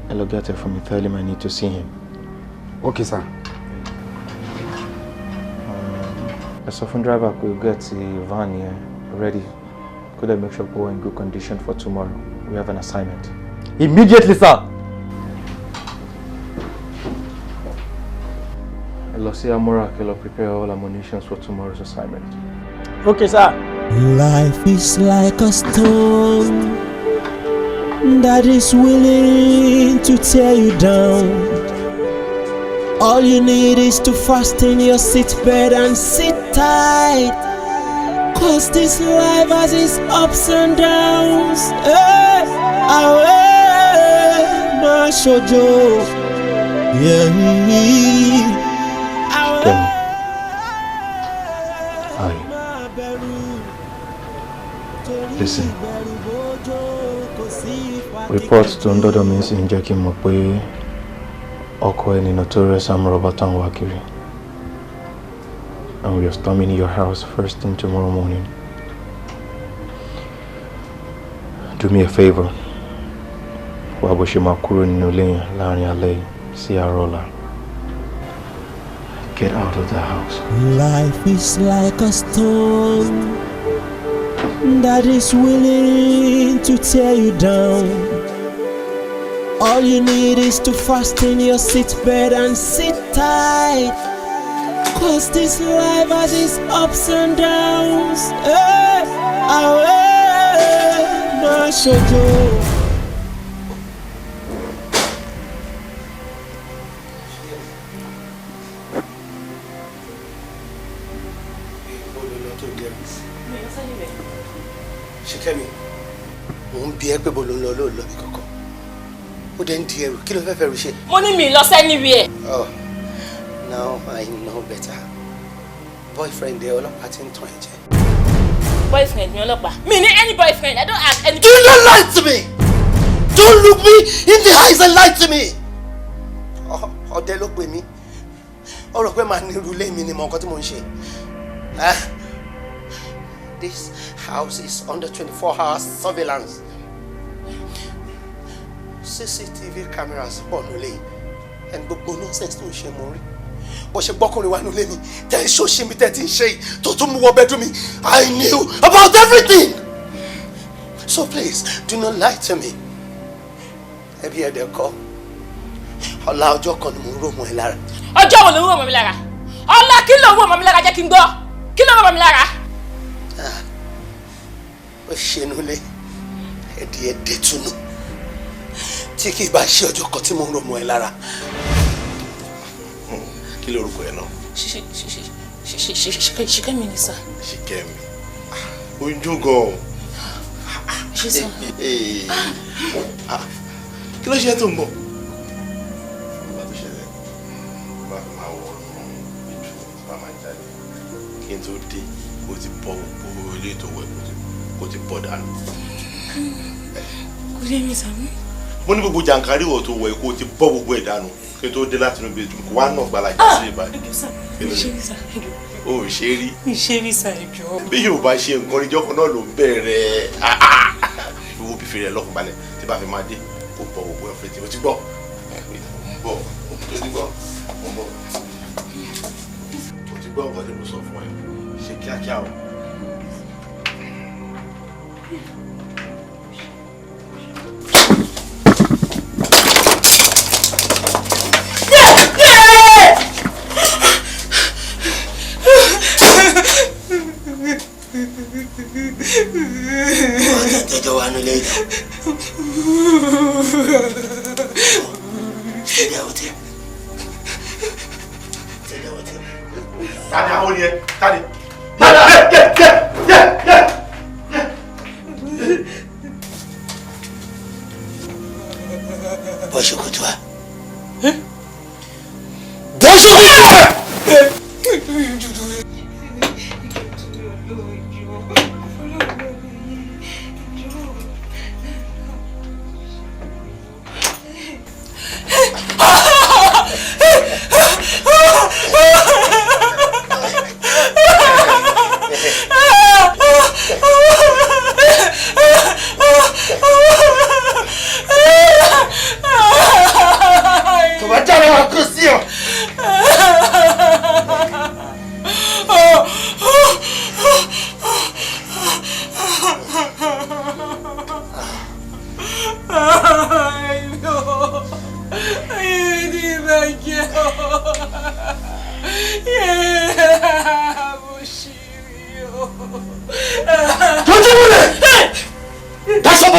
Hello, get it for me. Tell him I need to see him. Okay, sir. I saw from driver could get the van here ready. Could I make sure we're in good condition for tomorrow? We have an assignment. Immediately, sir. Hello, see Amora. Hello, prepare all ammunitions for tomorrow's assignment. Okay, sir. Life is like a stone that is willing to tear you down. All you need is to fasten your seatbelt and sit tight. Cause this life has its ups and downs. Hey, my shoujo. Yeah. Listen. Reports to Ndodo means in Jackie Mokwe Oko any notorious Amroba Wakiri. And we are storming your house first thing tomorrow morning. Do me a favor. Wabushima Kuru Nule Lani Ale Siarola. Get out of the house. Life is like a stone that is willing to tear you down. All you need is to fasten your seatbelt and sit tight. Cause this life has its ups and downs. Hey, my shoujo. Ṣìkẹ́mi, mò ń bi ẹ́ pé bó ló ń lọ lóòlọ́ mi kankan. Ó dẹ̀ ń di ẹrù, kí ló fẹ́ fẹ́rù ṣe? Mo ní mi lọ anywhere. Oh, now I know better. Boyfriend ẹ ọlọ́pàá ti ń tàn ẹ́ jẹ. Boyfriend mi ọlọ́pàá. Mi ní any boyfriend. I don't have any. Do not lie to me! Don't look me in the eyes and lie to me! Ọdẹ ló pè mí. Ó rò pé màá ní irú ilé mi ni mọ nǹkan tí mò ń ṣe. This house is under 24-hour surveillance. CCTV cameras pọ̀ nílé and gbogbo nonsense tó ń ṣe mo rí. Bó ṣe gbọ́kùnrin wá nílé mi, tẹ́ ẹ ṣóṣe mi tẹ́ ẹ ti ń ṣe yìí tó tún mú wọ bedroom mi. I knew about everything. So please, do not lie to me. Ẹbí ẹ̀dẹ̀ kọ́, ọ̀la ọjọ́ kan ni mo ń rò mọ́ ẹ lára. Ọjọ́ wo ló ń rò mọ́ mi lára? Ọ̀la kí ló ń rò mọ́ mi lára jẹ́ kí n gbọ́? Kí ló ń rò mọ́ mi lára? Ó ṣe nulẹ̀ ẹ̀dí ẹ̀dẹ̀ túnú tí kì í bá ṣe ọjọ́ kan tí mo ń rò mọ́ ẹ lára. Kí lorúkọ ẹ náà? Ṣìkẹ́mi ni sà. Ṣìkẹ́mi. Ojú gan-an. Ṣé sà? Kí ló ṣe tó ń bọ̀? Bàbá tó ṣẹlẹ̀ bá fi máa wọ̀ ọ́nà ìtú bá máa jáde. Kí n tó dé, ó ti bọ́ gbogbo ilé tó wẹ̀ kó ti bọ́ dànù. Kò yé mi sàmú. Mo ní gbogbo jàǹkárí wọ̀ tó wẹ̀ kó ti bọ́ gbogbo ẹ̀ dànù. Kí n tó dé láti inú bedroom kó wá náà gbalaja sí ìbàdí. O ò ṣe rí. Mi ṣe rí sa ẹjọ́. Bí yóò bá ṣe nǹkan ìjọ kan náà ló ń bẹ̀rẹ̀. Ìwọ bí fèrè lọ́kùn balẹ̀ tí bá fi máa dé kó bọ̀ gbogbo ẹ̀ fẹ́tì. O ti gbọ́? Mo ń bọ̀. O ti gbọ́? Mo ń bọ̀. O ti gbọ́ nǹkan tí mo sọ fún ẹ. Ṣe kíákíá o. Tọ́jọ́ wa nílé ìdá. Tẹ̀lé àwọn tẹ̀. Tẹ̀lé àwọn tẹ̀. Tani àwọn ni ẹ? Tani? Bọ́ ṣòkòtò wa. Bọ́ ṣòkòtò wa.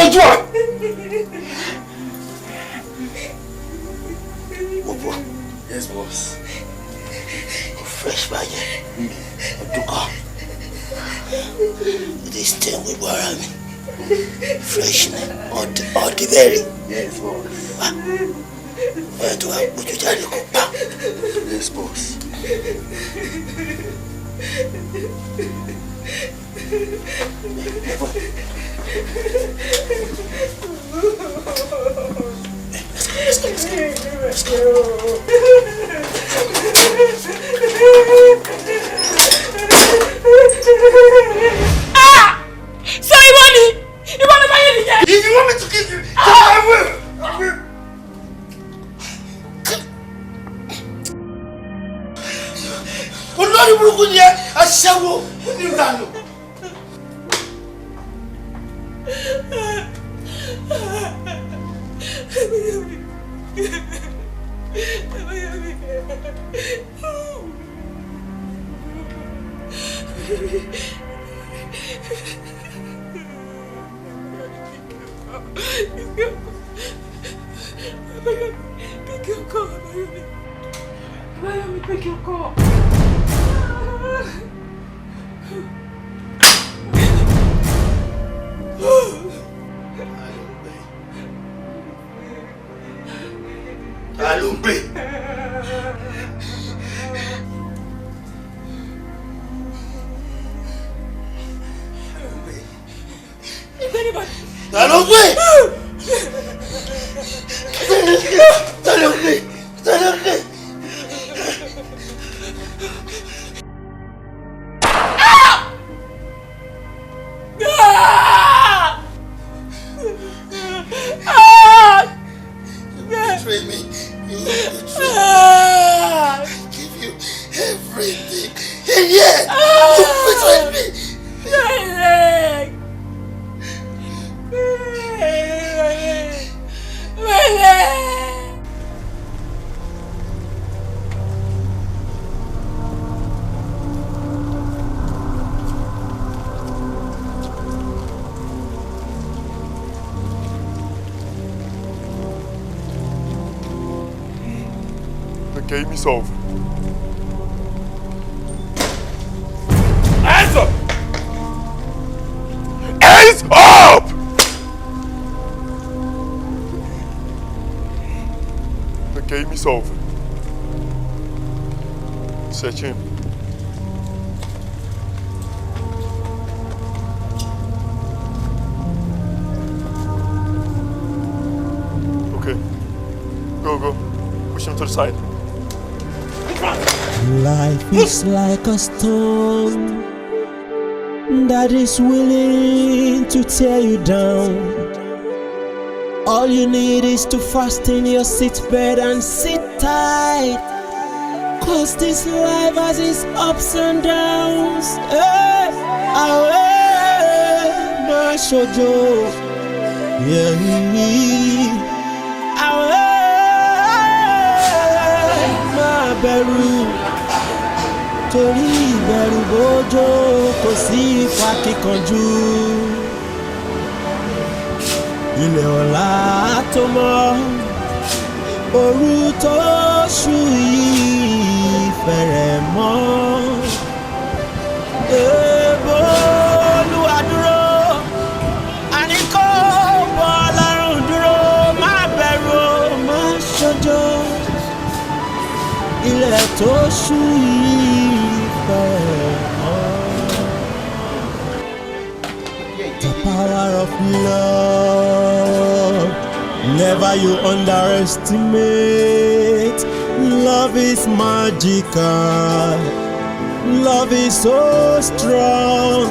ojú ọ̀. Bobo. Yes, boss. Fresh báyẹn. Ọdún kan. This thing with Barami. Fresh ni. Ọdí bẹ́ẹ̀rẹ̀. Yes, boss. Ọ̀yà tó wà gbójú jáde kó pa. Yes, boss. Let's go. Ah! So you want me? You want to buy it again? If you want me to kill you, I will. Olórí burúkú ni ẹ, aṣẹ́wó ní ìlànà. Pick your call, Mayumi, pick your call. Alumbre. Alumbre. Alumbre. Betray me. You betray me. I give you everything. And yet, you betrayed me. The game is over. Hands up! Hands up! The game is over. Search him. Okay. Go. Push him to the side. Life is like a stone that is willing to tear you down. All you need is to fasten your seatbelt and sit tight. 'Cause this life has its ups and downs. Hey, my shoujo, yeah. Bẹ̀rù torí ìbẹ̀rù bójó kò sí ipa kíkanjú. Ilẹ̀ ọ̀la tó mọ́ òru tó ṣú yìí fẹ̀rẹ̀ mọ́. Èèbó Olúwa dúró, àní kó bọ́ lọ́rùn dúró, má bẹ̀rù má ṣojo. Ilẹ̀ tó ṣú yìí fẹ̀rẹ̀ mọ́. The power of love, never you underestimate. Love is magical, love is so strong,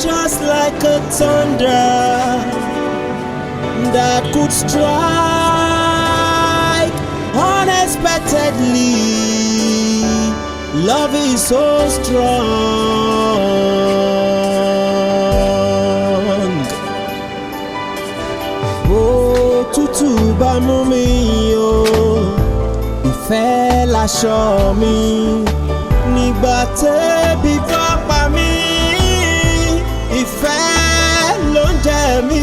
just like a thunder that could strike unexpectedly. Love is so strong. Òtútù bá mú mi o, ìfẹ́ láṣọ mi. Nígbà tẹ́bí bá pa mí, ìfẹ́ ló ń jẹ mí.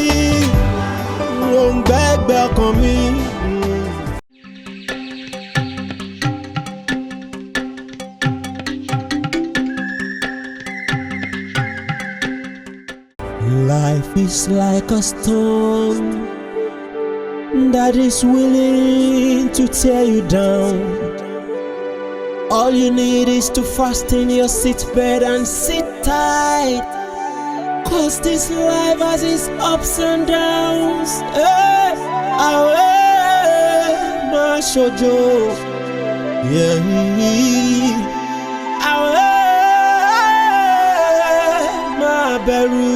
is like a stone that is willing to tear you down. All you need is to fasten your seatbelt and sit tight, 'cause this life has its ups and downs. Hey, my shoujo, yeah. My bẹ̀rù,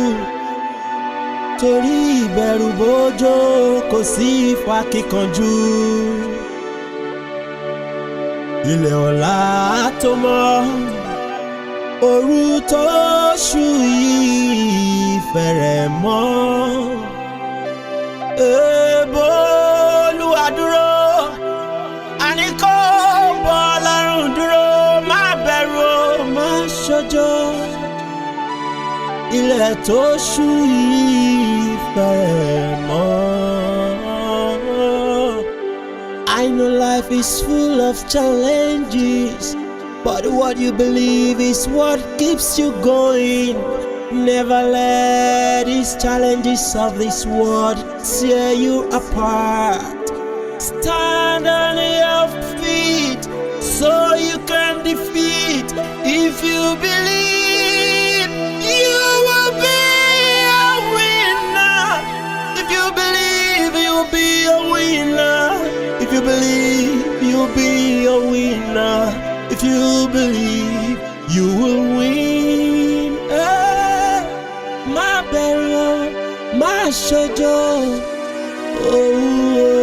torí ìbẹ̀rù bójó kò sí ìfakíkanjú. Ilẹ̀ ọ̀la tó mọ́, òru tó ṣú yìí fẹ̀rẹ̀ mọ́. Èèbó Olúwa dúró, àní kó bọ́ Ọlọ́run dúró, má bẹ̀rù, má ṣojo. Ilẹ̀ tó ṣú yìí fẹ̀rẹ̀ mọ́. I know life is full of challenges, but what you believe is what keeps you going. Never let these challenges of this world tear you apart. Stand on your feet so you can defeat. If you believe, you will be a winner. If you believe, you'll be a winner. If you believe, you'll be a winner. If you believe, you will win. My barrel, my shadow. Oh.